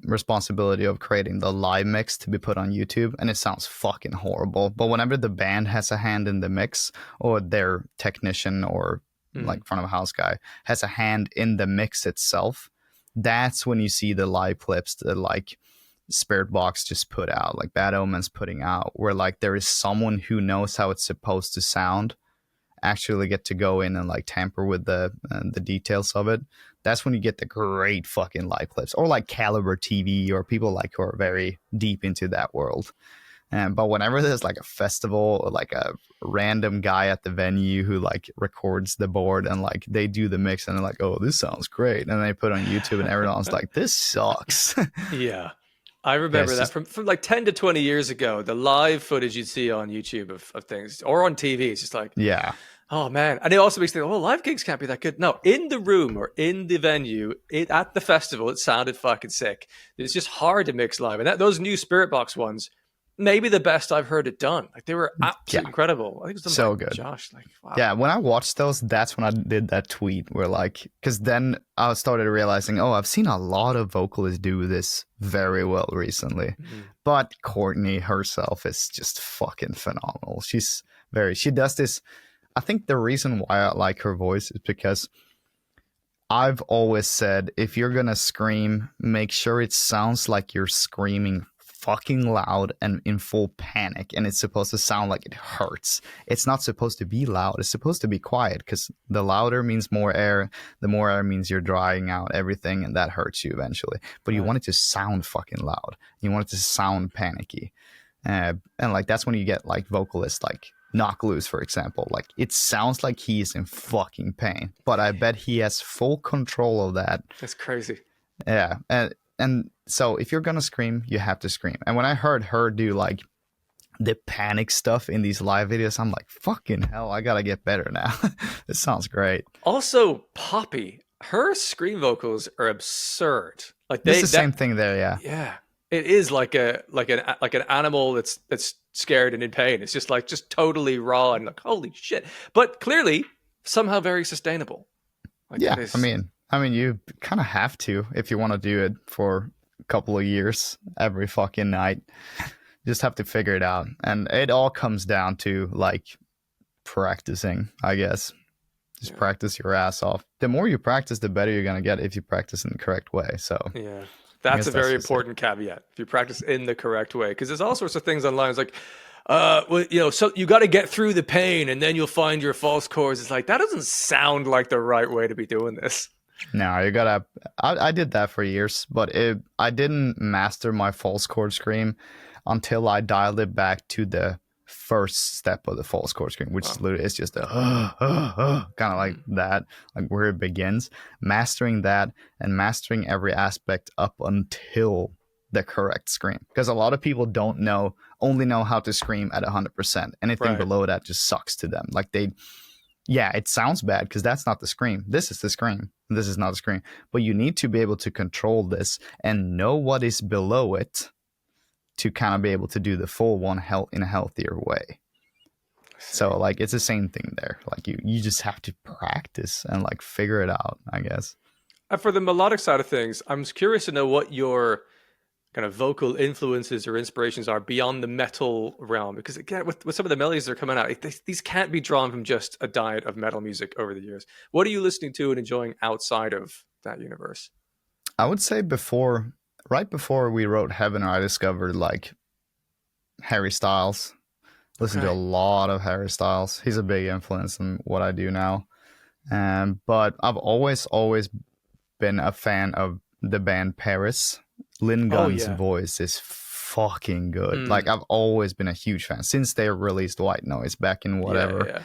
responsibility of creating the live mix to be put on YouTube, and it sounds fucking horrible. But whenever the band has a hand in the mix, or their technician or like front of house guy has a hand in the mix itself, that's when you see the live clips that like Spirit Box just put out, like Bad Omens putting out, where like there is someone who knows how it's supposed to sound actually get to go in and like tamper with the details of it. That's when you get the great fucking live clips, or like Caliber TV, or people like who are very deep into that world. But whenever there's like a festival or like a random guy at the venue who like records the board and like they do the mix and they're like, oh, this sounds great, and they put it on YouTube and everyone's like, this sucks.
Yeah. I remember that from like 10 to 20 years ago, the live footage you'd see on YouTube of things or on TV. It's just like,
yeah.
Oh, man. And it also makes you think, oh, live gigs can't be that good. No, in the room or in the venue, at the festival, it sounded fucking sick. It's just hard to mix live. And those new Spirit Box ones, maybe the best I've heard it done. Like, they were absolutely incredible. I think it was done by
good.
Josh. Like, wow.
Yeah, when I watched those, that's when I did that tweet where like, because then I started realizing, oh, I've seen a lot of vocalists do this very well recently. But Courtney herself is just fucking phenomenal. She does this. I think the reason why I like her voice is because I've always said, if you're going to scream, make sure it sounds like you're screaming fucking loud and in full panic, and it's supposed to sound like it hurts. It's not supposed to be loud. It's supposed to be quiet, because the louder means more air. The more air means you're drying out everything, and that hurts you eventually. But you want it to sound fucking loud. You want it to sound panicky. And like that's when you get like vocalists like Knock Loose, for example. Like it sounds like he's in fucking pain, but I bet he has full control of that.
That's crazy.
Yeah. And so if you're gonna scream, you have to scream. And when I heard her do like the panic stuff in these live videos, I'm like, fucking hell, I gotta get better now. This sounds great.
Also, Poppy, her scream vocals are absurd. Like
it's the same thing there, yeah.
Yeah. It is like an animal that's scared and in pain. It's just totally raw and like, holy shit. But clearly somehow very sustainable. Like
yeah, I mean, I mean, you kind of have to if you want to do it for a couple of years every fucking night. Just have to figure it out. And it all comes down to like practicing, I guess. Just practice your ass off. The more you practice, the better you're going to get if you practice in the correct way. So,
Yeah.
I
That's
guess
a
that's
very
just it.
important caveat. If you practice in the correct way, because there's all sorts of things online. It's like, well, so you got to get through the pain, and then you'll find your false chords. It's like that doesn't sound like the right way to be doing this.
No, you gotta. I did that for years, but I didn't master my false chord scream until I dialed it back to the first step of the false chord scream, which
Wow.
is literally it's just a kind of like that, like where it begins. Mastering that and mastering every aspect up until the correct scream, because a lot of people don't know, only know how to scream at 100%. Anything
Right.
below that just sucks to them. Like yeah, it sounds bad because that's not the scream. This is the scream. This is not a scream. But you need to be able to control this and know what is below it to kind of be able to do the full one in a healthier way. So like it's the same thing there. Like you just have to practice and like figure it out, I guess.
And for the melodic side of things, I'm curious to know what your kind of vocal influences or inspirations are beyond the metal realm. Because again, with some of the melodies that are coming out, these can't be drawn from just a diet of metal music over the years. What are you listening to and enjoying outside of that universe?
I would say right before we wrote Heaven, I discovered like Harry Styles. Listen to a
Okay.
lot of Harry Styles. He's a big influence in what I do now. But I've always been a fan of the band Paris. Lynn
Oh
Gunn's
yeah.
voice is fucking good. Like
Mm.
I've always been a huge fan since they released White Noise back in
Yeah,
whatever.
yeah.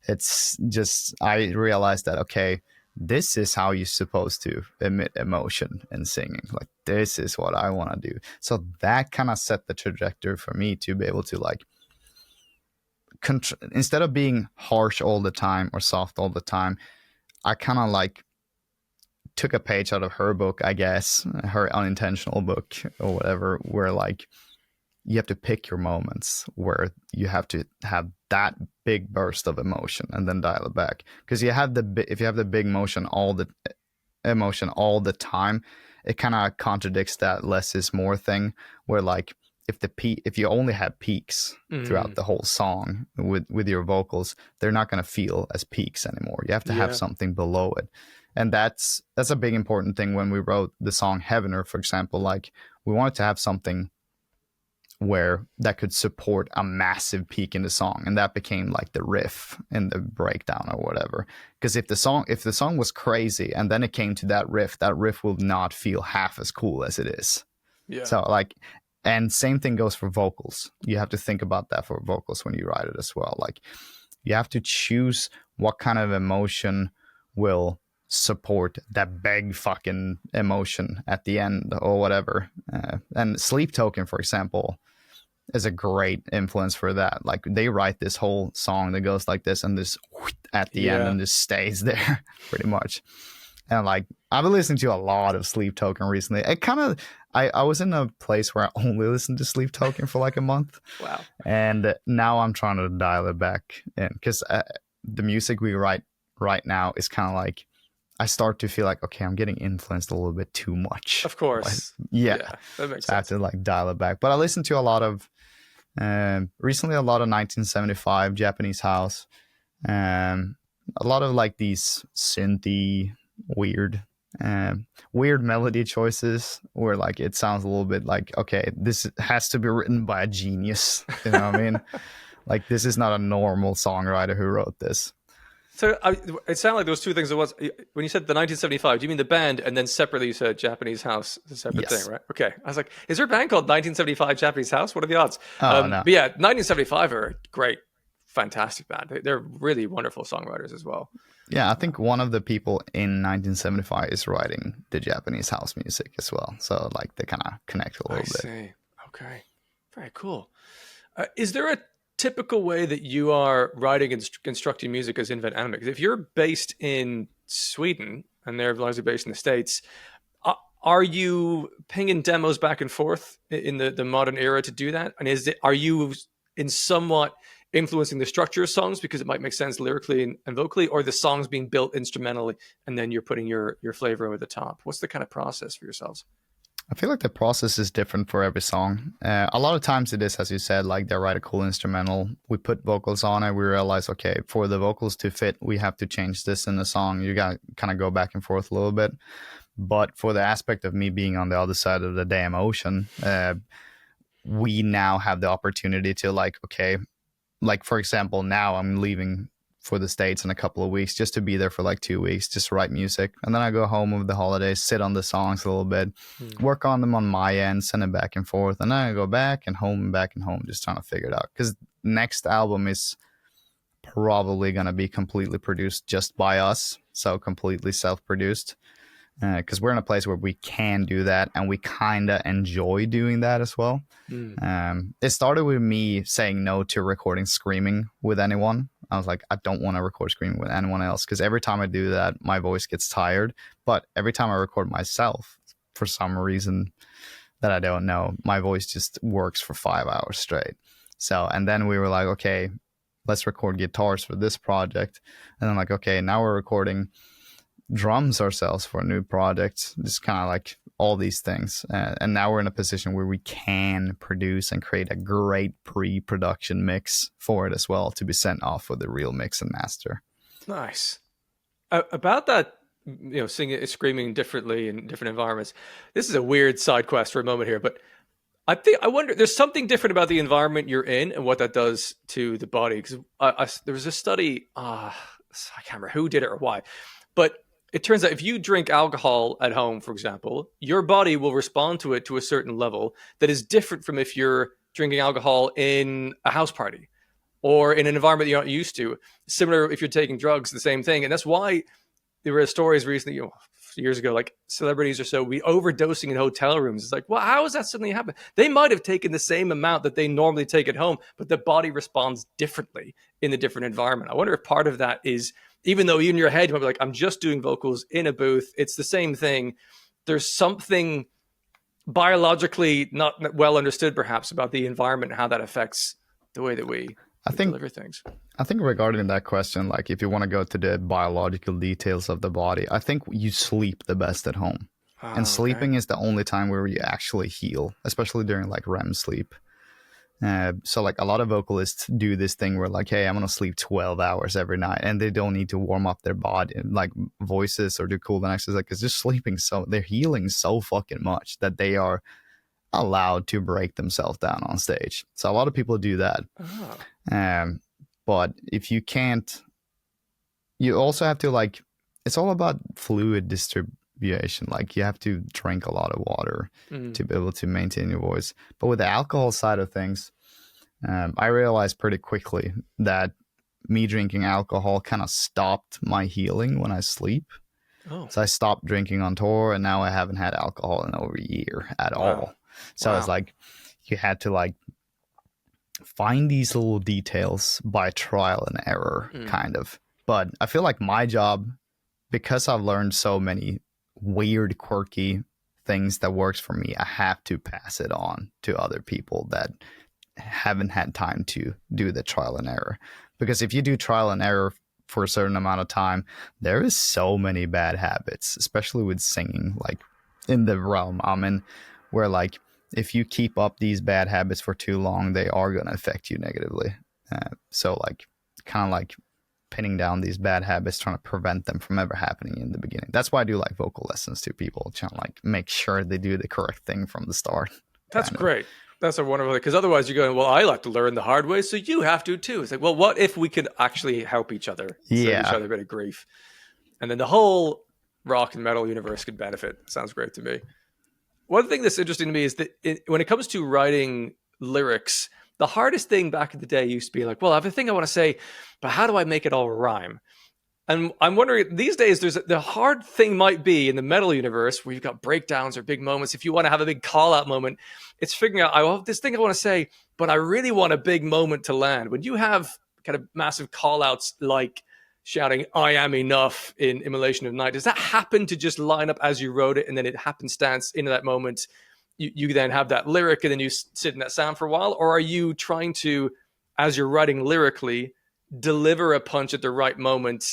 It's just I realized that okay, this is how you're supposed to emit emotion in singing. Like this is what I want to do. So that kind of set the trajectory for me to be able to like instead of being harsh all the time or soft all the time, I kind of like took a page out of her book, I guess, her unintentional book or whatever, where like you have to pick your moments where you have to have that big burst of emotion and then dial it back. Because if you have the big emotion all the time, it kind of contradicts that less is more thing, where like if you only have peaks throughout
Mm.
the whole song with your vocals, they're not going to feel as peaks anymore. You have to have
Yeah.
something below it. And that's a big important thing when we wrote the song Heavener, for example. Like we wanted to have something where that could support a massive peak in the song, and that became like the riff in the breakdown or whatever. Because if the song was crazy and then it came to that riff will not feel half as cool as it is.
Yeah.
So like, and same thing goes for vocals. You have to think about that for vocals when you write it as well. Like you have to choose what kind of emotion will support that big fucking emotion at the end or whatever. And Sleep Token, for example, is a great influence for that. Like they write this whole song that goes like this and this at the end
Yeah.
and just stays there pretty much. And like I've been listening to a lot of Sleep Token recently. It kind of I was in a place where I only listened to Sleep Token for like a month,
Wow.
and now I'm trying to dial it back in because the music we write right now is kind of like I start to feel like okay, I'm getting influenced a little bit too much.
Of course.
Yeah,
Yeah. That makes
so I have
sense.
to like dial it back. But I listened to a lot of recently a lot of 1975 Japanese house, a lot of like these synthy weird weird melody choices where like it sounds a little bit like okay, this has to be written by a genius, you know what I mean? Like this is not a normal songwriter who wrote this.
So it sounded like those two things. It was when you said the 1975. Do you mean the band, and then separately you said Japanese House, is a separate thing,
Yes.
right? Okay. I was like, is there a band called 1975 Japanese House? What are the odds?
Oh no.
But yeah, 1975 are a great, fantastic band. They're really wonderful songwriters as well.
Yeah, I think one of the people in 1975 is writing the Japanese house music as well. So like they kind of connect a
I
little bit.
see. Okay. Very cool. Is there a typical way that you are writing and constructing music as Invent Animate? Because if you're based in Sweden and they're largely based in the States, are you pinging demos back and forth in the modern era to do that? And are you in somewhat influencing the structure of songs because it might make sense lyrically and vocally, or the songs being built instrumentally and then you're putting your flavor over the top? What's the kind of process for yourselves?
I feel like the process is different for every song. A lot of times it is, as you said, like they write a cool instrumental. We put vocals on it. We realize, okay, for the vocals to fit, we have to change this in the song. You got to kind of go back and forth a little bit. But for the aspect of me being on the other side of the damn ocean, we now have the opportunity to like, okay, like for example, now I'm leaving for the States in a couple of weeks just to be there for like 2 weeks, just to write music. And then I go home over the holidays, sit on the songs a little bit, work on them on my end, send it back and forth. And then I go back and home, just trying to figure it out. Because next album is probably going to be completely produced just by us. So completely self-produced. Because we're in a place where we can do that and we kind of enjoy doing that as well. It started with me saying no to recording screaming with anyone. I was like, I don't want to record screaming with anyone else because every time I do that, my voice gets tired. But every time I record myself, for some reason that I don't know, my voice just works for 5 hours straight. So, and then we were like, okay, let's record guitars for this project. And then like, okay, now we're recording drums ourselves for a new project, just kind of like all these things, and now we're in a position where we can produce and create a great pre-production mix for it as well to be sent off with the real mix and master.
Nice. About that, singing, screaming differently in different environments, this is a weird side quest for a moment here, but I wonder, there's something different about the environment you're in and what that does to the body, because there was a study, I can't remember who did it or why, but it turns out if you drink alcohol at home, for example, your body will respond to it to a certain level that is different from if you're drinking alcohol in a house party or in an environment you're not used to. Similar if you're taking drugs, the same thing. And that's why there were stories recently, years ago, like celebrities or so, we overdosing in hotel rooms. It's like, well, how has that suddenly happened? They might have taken the same amount that they normally take at home, but the body responds differently in a different environment. I wonder if part of that is, even though in your head you might be like, I'm just doing vocals in a booth, it's the same thing. There's something biologically not well understood perhaps about the environment and how that affects the way that we deliver things.
I think regarding that question, like if you want to go to the biological details of the body, I think you sleep the best at home. And sleeping is the only time where you actually heal, especially during like REM sleep. So like a lot of vocalists do this thing where like, hey, I'm going to sleep 12 hours every night and they don't need to warm up their body, like voices or do cool down exercise, because they're sleeping they're healing so fucking much that they are allowed to break themselves down on stage. So a lot of people do that. But if you can't, you also have to like, it's all about fluid distribution. Like you have to drink a lot of water to be able to maintain your voice. But with the alcohol side of things, I realized pretty quickly that me drinking alcohol kind of stopped my healing when I sleep. So I stopped drinking on tour, and now I haven't had alcohol in over a year at all. So it's like you had to like find these little details by trial and error, kind of. But I feel like my job, because I've learned so many weird, quirky things that works for me, I have to pass it on to other people that haven't had time to do the trial and error. Because if you do trial and error for a certain amount of time, there is so many bad habits, especially with singing, like in the realm I'm in, where like if you keep up these bad habits for too long, they are going to affect you negatively. So like kind of like pinning down these bad habits, trying to prevent them from ever happening in the beginning. That's why I do like vocal lessons to people, trying to like make sure they do the correct thing from the start.
That's great. That's a wonderful, because otherwise you're going, well, I like to learn the hard way, so you have to too. It's like, well, what if we could actually help each other, save each other a bit of grief? And then the whole rock and metal universe could benefit. Sounds great to me. One thing that's interesting to me is that when it comes to writing lyrics, the hardest thing back in the day used to be like, well, I have a thing I want to say, but how do I make it all rhyme? And I'm wondering, these days, the hard thing might be in the metal universe where you've got breakdowns or big moments. If you want to have a big call out moment, it's figuring out, I have this thing I want to say, but I really want a big moment to land. When you have kind of massive call outs like shouting, I am enough in Immolation of Night, does that happen to just line up as you wrote it and then it happenstance into that moment? You then have that lyric and then you sit in that sound for a while? Or are you trying to as you're writing lyrically, deliver a punch at the right moment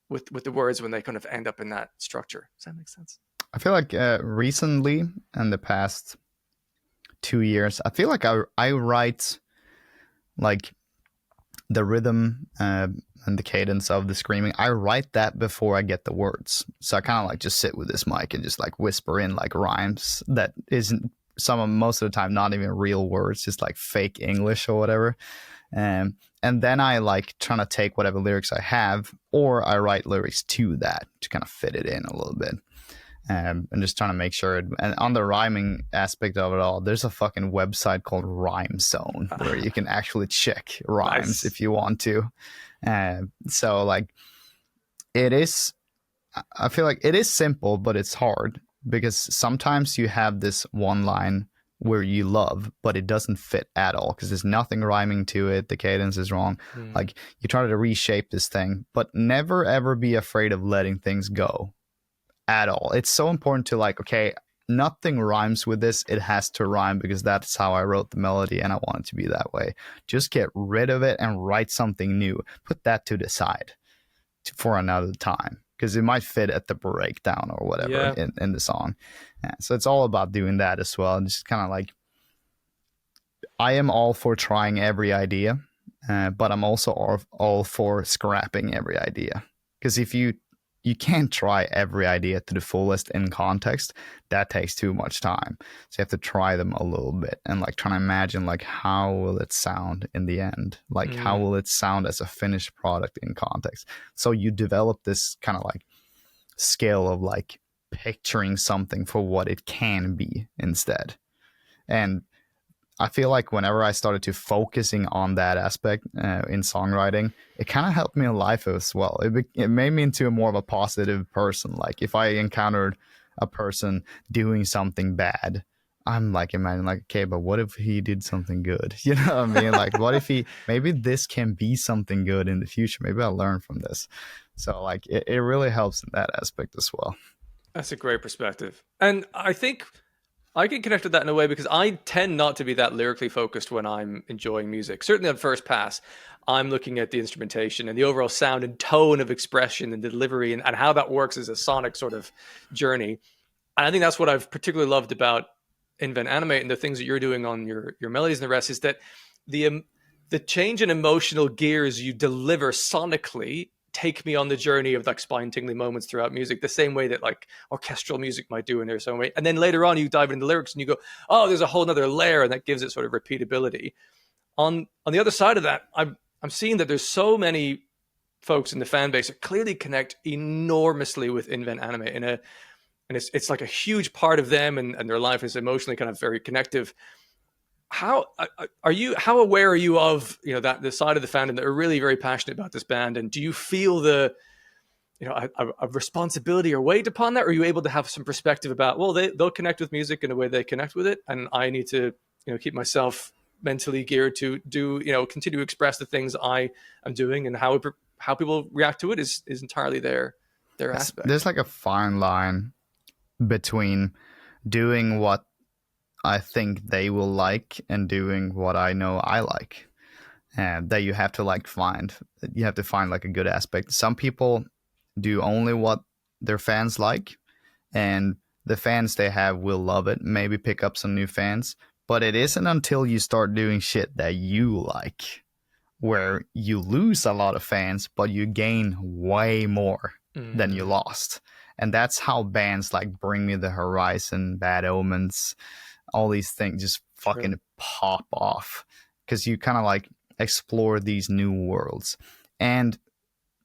with the words when they kind of end up in that structure. Does that make sense?
I feel like recently, in the past 2 years, I feel like I write like the rhythm and the cadence of the screaming. I write that before I get the words. So I kind of like just sit with this mic and just like whisper in like rhymes that isn't most of the time not even real words, just like fake English or whatever. And then I like trying to take whatever lyrics I have, or I write lyrics to that to kind of fit it in a little bit. And just trying to make sure. And on the rhyming aspect of it all, there's a fucking website called Rhyme Zone where you can actually check rhymes if you want to. So like it is, I feel like it is simple, but it's hard because sometimes you have this one line where you love, but it doesn't fit at all because there's nothing rhyming to it. The cadence is wrong. Like you try to reshape this thing, but never ever be afraid of letting things go at all. It's so important to like, okay, nothing rhymes with this. It has to rhyme because that's how I wrote the melody and I want it to be that way. Just get rid of it and write something new. Put that to the side for another time because it might fit at the breakdown or whatever in the song. Yeah, so it's all about doing that as well. And just kind of like, I am all for trying every idea, but I'm also all for scrapping every idea. Because if you can't try every idea to the fullest in context, that takes too much time. So you have to try them a little bit and like trying to imagine like how will it sound in the end? Like how will it sound as a finished product in context? So you develop this kind of like skill of like picturing something for what it can be instead. And I feel like whenever I started to focusing on that aspect in songwriting, it kind of helped me in life as well. It made me into a more of a positive person. Like if I encountered a person doing something bad, I'm like, imagining like, okay, but what if he did something good? You know what I mean? Like, what if maybe this can be something good in the future? Maybe I'll learn from this. So like, it really helps in that aspect as well.
That's a great perspective. And I think I can connect with that in a way because I tend not to be that lyrically focused when I'm enjoying music. Certainly on first pass, I'm looking at the instrumentation and the overall sound and tone of expression and delivery and how that works as a sonic sort of journey. And I think that's what I've particularly loved about Invent Animate and the things that you're doing on your melodies and the rest is that the change in emotional gears you deliver sonically take me on the journey of like spine tingling moments throughout music, the same way that like orchestral music might do in their own way. And then later on you dive into the lyrics and you go, oh, there's a whole nother layer, and that gives it sort of repeatability. On the other side of that, I'm seeing that there's so many folks in the fan base that clearly connect enormously with Invent Animate and it's like a huge part of them and their life is emotionally kind of very connective. How aware are you of, you know, that the side of the fandom that are really very passionate about this band, and do you feel the, you know, a responsibility or weight upon that, or are you able to have some perspective about, well, they'll connect with music in the way they connect with it, and I need to, you know, keep myself mentally geared to do, you know, continue to express the things I am doing, and how people react to it is entirely their aspect.
There's like a fine line between doing what I think they will like and doing what I know I like, and that you have to find like a good aspect. Some people do only what their fans like, and the fans they have will love it, maybe pick up some new fans, but it isn't until you start doing shit that you like where you lose a lot of fans but you gain way more than you lost. And that's how bands like Bring Me the Horizon, Bad Omens, all these things just fucking pop off because you kind of like explore these new worlds and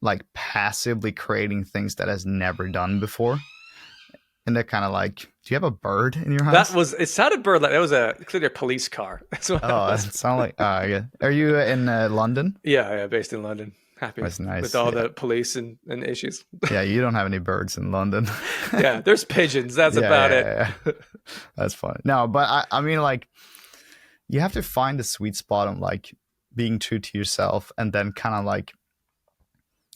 like passively creating things that has never done before. And they're kind of like, do you have a bird in your house?
It sounded bird like that was clearly a police car. That's what
it sounded like, yeah. Are you in London?
Yeah, based in London. Happy
That's nice.
With all the police and issues.
Yeah, you don't have any birds in London.
Yeah, there's pigeons. That's about it.
Yeah. That's funny. No, but I mean, like, you have to find the sweet spot on like being true to yourself and then kind of like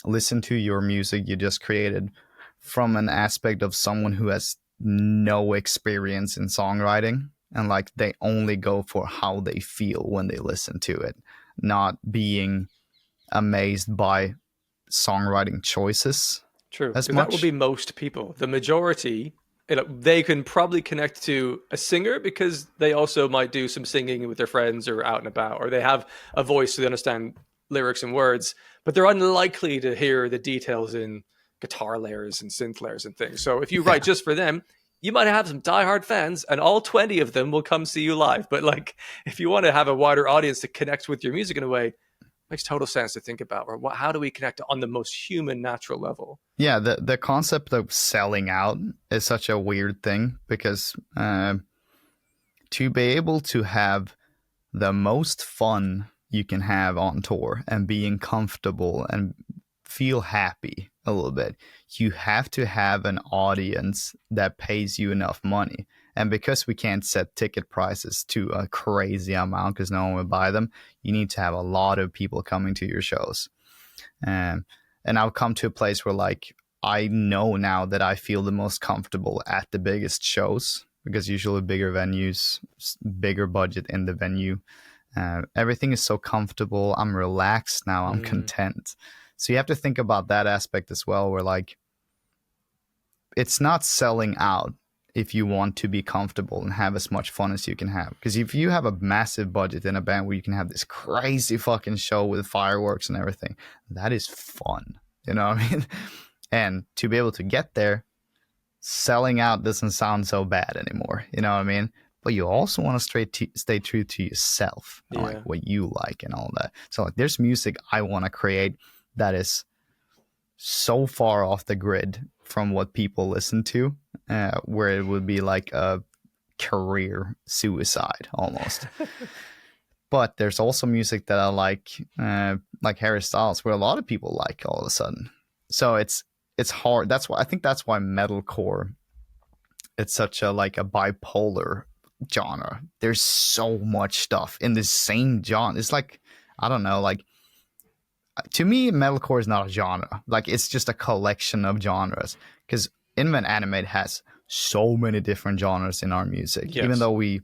listen to your music you just created from an aspect of someone who has no experience in songwriting, and like they only go for how they feel when they listen to it. not being amazed by songwriting choices
True,
as
because that would
much.
be most people. The majority, they can probably connect to a singer because they also might do some singing with their friends or out and about, or they have a voice so they understand lyrics and words, but they're unlikely to hear the details in guitar layers and synth layers and things. So if you write
Yeah.
just for them, you might have some diehard fans and all 20 of them will come see you live. But like, if you want to have a wider audience to connect with your music in a way, makes total sense to think about. Or how do we connect on the most human, natural level?
Yeah, the concept of selling out is such a weird thing because to be able to have the most fun you can have on tour and being comfortable and feel happy a little bit, you have to have an audience that pays you enough money. And because we can't set ticket prices to a crazy amount because no one will buy them, you need to have a lot of people coming to your shows. Um, and I'll come to a place where, like, I know now that I feel the most comfortable at the biggest shows because usually bigger venues, bigger budget in the venue. Everything is so comfortable. I'm relaxed now. I'm content. So you have to think about that aspect as well, where like it's not selling out if you want to be comfortable and have as much fun as you can have. Because if you have a massive budget in a band where you can have this crazy fucking show with fireworks and everything, that is fun. You know what I mean? And to be able to get there, selling out doesn't sound so bad anymore. You know what I mean? But you also want to stay true to yourself, and like what you like and all that. So like, there's music I want to create that is so far off the grid from what people listen to, where it would be like a career suicide almost. But there's also music that I like Harry Styles, where a lot of people like all of a sudden. So it's hard. That's why metalcore, it's such a like a bipolar genre. There's so much stuff in the same genre. It's like, I don't know, like, to me, metalcore is not a genre. Like, it's just a collection of genres. Because Invent Animate has so many different genres in our music.
Yes.
Even though we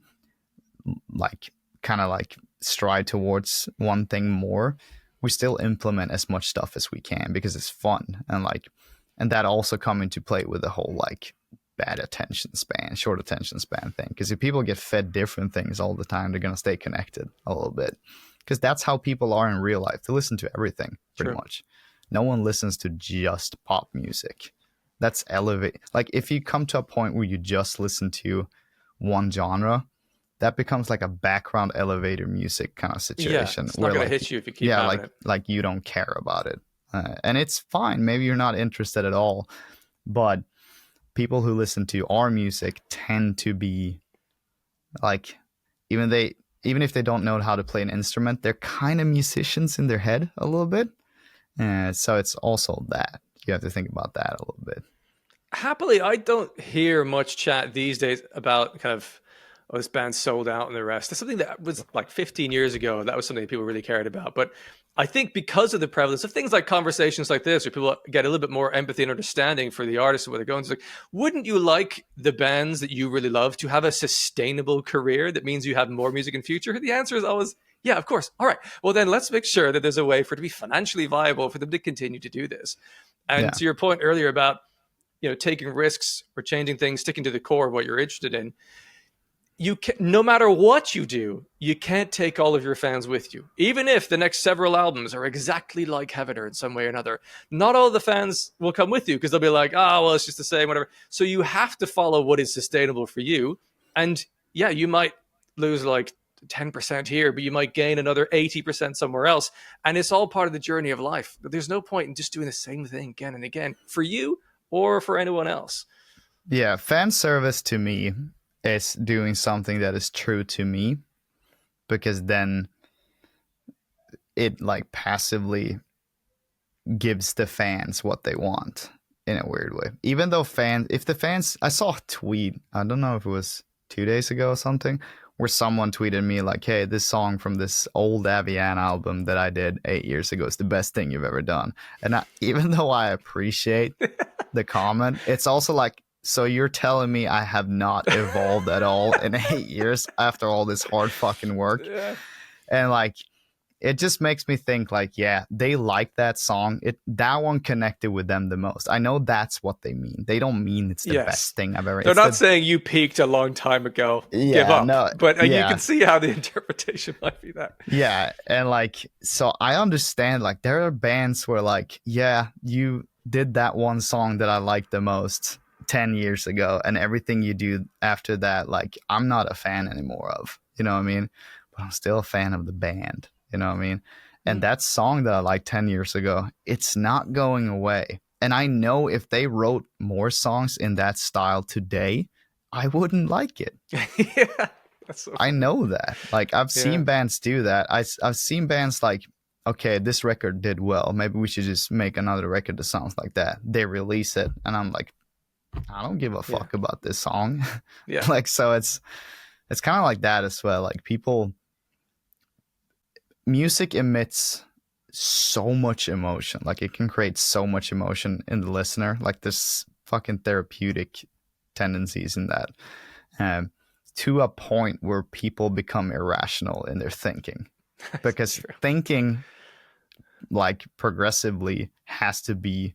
like kind of like strive towards one thing more, we still implement as much stuff as we can because it's fun. And that also come into play with the whole like short attention span thing. Because if people get fed different things all the time, they're gonna stay connected a little bit. Because that's how people are in real life. They listen to everything, pretty much. No one listens to just pop music. That's elevate. Like, if you come to a point where you just listen to one genre, that becomes like a background elevator music kind of situation.
Yeah, it's not going to hit you if you keep having it.
Like you don't care about it. And it's fine. Maybe you're not interested at all. But people who listen to our music tend to be like, even if they don't know how to play an instrument, they're kind of musicians in their head a little bit. So it's also that. You have to think about that a little bit.
Happily, I don't hear much chat these days about kind of, oh, this band's sold out and the rest. That's something that was like 15 years ago. That was something people really cared about. But I think because of the prevalence of things like conversations like this, where people get a little bit more empathy and understanding for the artists and what they're going through, like, wouldn't you like the bands that you really love to have a sustainable career that means you have more music in future? The answer is always, yeah, of course. All right. Well, then let's make sure that there's a way for it to be financially viable for them to continue to do this. And to your point earlier about, taking risks or changing things, sticking to the core of what you're interested in, no matter what you do, you can't take all of your fans with you. Even if the next several albums are exactly like Heavener in some way or another, not all the fans will come with you because they'll be like, oh, well, it's just the same, whatever. So you have to follow what is sustainable for you. And yeah, you might lose like 10% here, but you might gain another 80% somewhere else. And it's all part of the journey of life. But there's no point in just doing the same thing again and again for you or for anyone else.
Yeah, fan service to me is doing something that is true to me, because then it like passively gives the fans what they want in a weird way. Even though I saw a tweet, I don't know if it was 2 days ago or something, where someone tweeted me like, hey, this song from this old Avian album that I did 8 years ago is the best thing you've ever done. And even though I appreciate the comment, it's also like, so you're telling me I have not evolved at all in 8 years after all this hard fucking work?
Yeah.
And like, it just makes me think like, yeah, they like that song. That one connected with them the most. I know that's what they mean. They don't mean it's the
Yes.
best thing I've ever.
They're
It's
not saying you peaked a long time ago. Give
yeah,
up.
no,
But you
yeah,
can see how the interpretation might be that.
yeah, and like, so I understand. Like, there are bands where like, yeah, you did that one song that I liked the most 10 years ago, and everything you do after that, like, I'm not a fan anymore of. You know what I mean? But I'm still a fan of the band. You know what I mean? And that song that I liked 10 years ago, it's not going away. And I know if they wrote more songs in that style today, I wouldn't like it.
Yeah. That's so
I
funny.
know that. Like, I've
Yeah.
seen bands do that. I've seen bands like, okay, this record did well. Maybe we should just make another record that sounds like that. They release it, and I'm like, I don't give a fuck about this song.
Yeah.
Like, so it's kind of like that as well. Like, music emits so much emotion. Like, it can create so much emotion in the listener. Like, there's fucking therapeutic tendencies in that. To a point where people become irrational in their thinking, because thinking like progressively has to be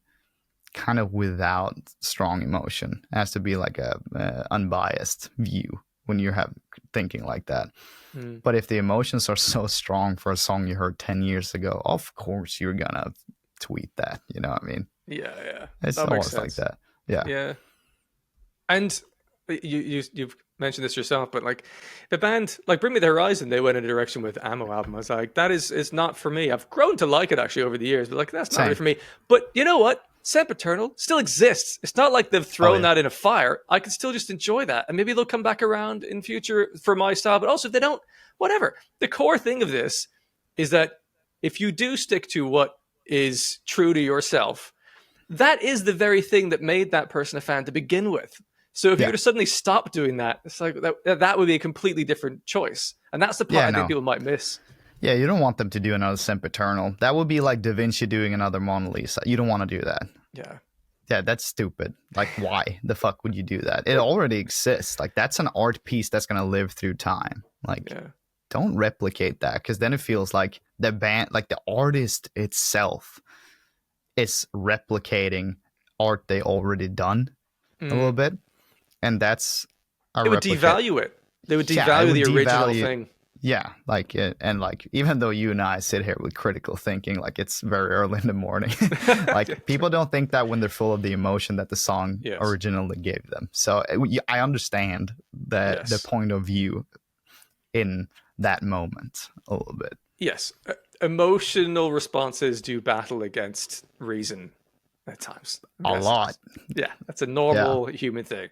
kind of without strong emotion. It has to be like a unbiased view when you have thinking like that. But if the emotions are so strong for a song you heard 10 years ago, of course you're gonna tweet that. You know what I mean?
Yeah.
It's
That makes
always like
sense.
that. Yeah.
Yeah. And you've mentioned this yourself, but like the band, like Bring Me the Horizon, they went in a direction with Ammo album. I was like, that is not for me. I've grown to like it actually over the years, but like that's not
Same.
really for me. But you know what? Sempiternal still exists. It's not like they've thrown that in a fire. I can still just enjoy that, and maybe they'll come back around in future for my style. But also, if they don't, whatever. The core thing of this is that if you do stick to what is true to yourself, that is the very thing that made that person a fan to begin with. So if you were to suddenly stop doing that, it's like that would be a completely different choice. And that's the part I think people might miss.
Yeah, you don't want them to do another Sempiternal. That would be like Da Vinci doing another Mona Lisa. You don't want to do that.
Yeah.
Yeah, that's stupid. Like, why the fuck would you do that? It already exists. Like, that's an art piece that's going to live through time. Like, don't replicate that, because then it feels like the band, like the artist itself is replicating art they already done a little bit. And that's
It would devalue it. They would devalue the original thing.
Yeah, like, and like, even though you and I sit here with critical thinking, like it's very early in the morning, like people don't think that when they're full of the emotion that the song originally gave them. So I understand that the point of view in that moment a little bit.
Yes, emotional responses do battle against reason at times.
A lot.
Yeah, that's a normal human thing.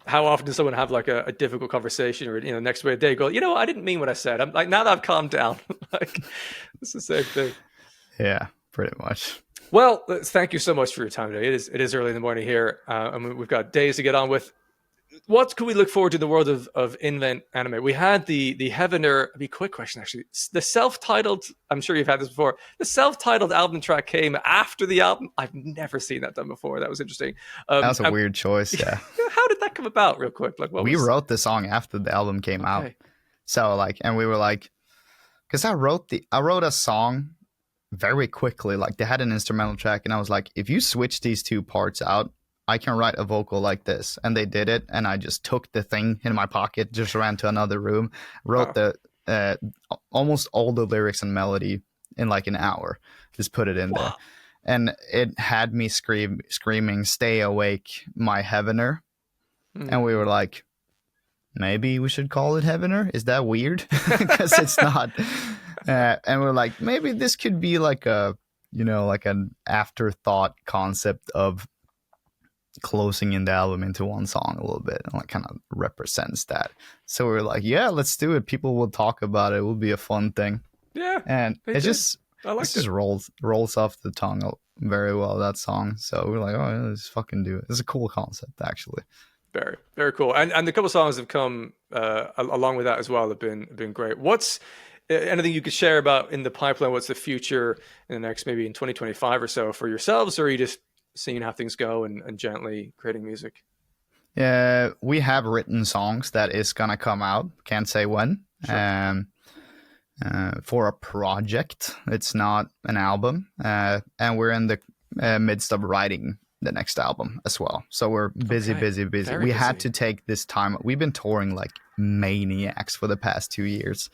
How often does someone have like a difficult conversation, or next day go, I didn't mean what I said. I'm like, now that I've calmed down, like it's the same thing.
Yeah, pretty much.
Well, thank you so much for your time today. It is early in the morning here. We've got days to get on with. What could we look forward to in the world of Invent Animate? We had the Heavener. Be quick question actually. The self-titled. I'm sure you've had this before. The self-titled album track came after the album. I've never seen that done before. That was interesting.
That was a weird choice. Yeah.
How did that come about, real quick? Like,
we wrote the song after the album came out. So like, and we were like, because I wrote a song very quickly. Like, they had an instrumental track, and I was like, if you switch these two parts out, I can write a vocal like this. And they did it, and I just took the thing in my pocket, just ran to another room, wrote the almost all the lyrics and melody in like an hour, just put it in there. And it had me screaming, "Stay awake, my Heavener." And we were like, maybe we should call it Heavener? Is that weird? Because it's not. And we're like, maybe this could be like like an afterthought concept of closing in the album into one song a little bit, and like kind of represents that. So we were like, yeah, let's do it. People will talk about it. It will be a fun thing.
Yeah.
And it just rolls off the tongue very well, that song. So we're like, oh, let's fucking do it. It's a cool concept, actually.
Very, very cool. And the couple songs have come along with that as well have been great. What's anything you could share about in the pipeline? What's the future in the next, maybe in 2025 or so for yourselves, or are you just seeing how things go and gently creating music?
We have written songs that is gonna come out. Can't say when.
Sure.
for a project. It's not an album, and we're in the midst of writing the next album as well. So we're busy.
Very
We had
busy.
to take this time. We've been touring like maniacs for the past 2 years.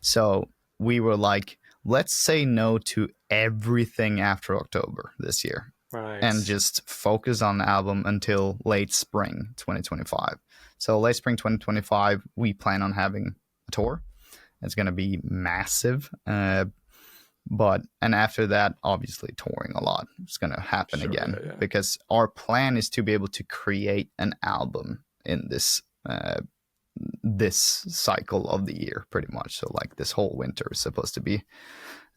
So we were like, let's say no to everything after October this year
Right.
and just focus on the album until late spring 2025. So late spring 2025, we plan on having a tour. It's going to be massive. And after that, obviously touring a lot. It's going to happen again because our plan is to be able to create an album in this cycle of the year, pretty much. So like this whole winter is supposed to be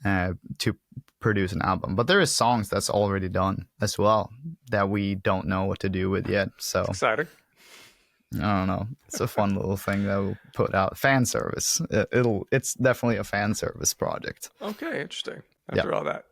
to produce an album. But there is songs that's already done as well that we don't know what to do with yet. So
Exciting.
I don't know. It's a fun little thing that we'll put out. Fan service. It's definitely a fan service project.
Okay, interesting. After all that.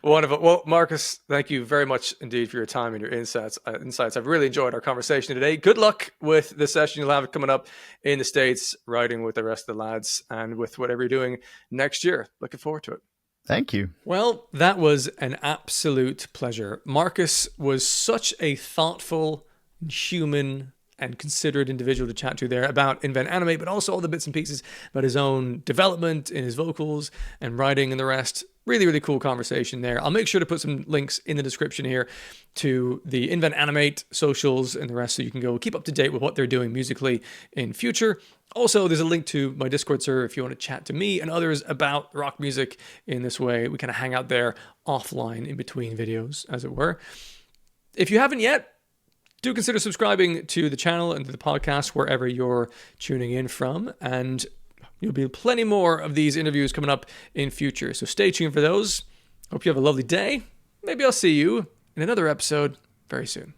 Wonderful. Well, Marcus, thank you very much indeed for your time and your insights. I've really enjoyed our conversation today. Good luck with the session you'll have coming up in the States, writing with the rest of the lads, and with whatever you're doing next year. Looking forward to it.
Thank you.
Well, that was an absolute pleasure. Marcus was such a thoughtful, human, and considerate individual to chat to there about Invent Animate, but also all the bits and pieces about his own development in his vocals and writing and the rest. Really, really cool conversation there. I'll make sure to put some links in the description here to the Invent Animate socials and the rest, so you can go keep up to date with what they're doing musically in future. Also, there's a link to my Discord server if you want to chat to me and others about rock music in this way. We kind of hang out there offline in between videos, as it were. If you haven't yet, do consider subscribing to the channel and to the podcast wherever you're tuning in from, and you'll be plenty more of these interviews coming up in future. So stay tuned for those. Hope you have a lovely day. Maybe I'll see you in another episode very soon.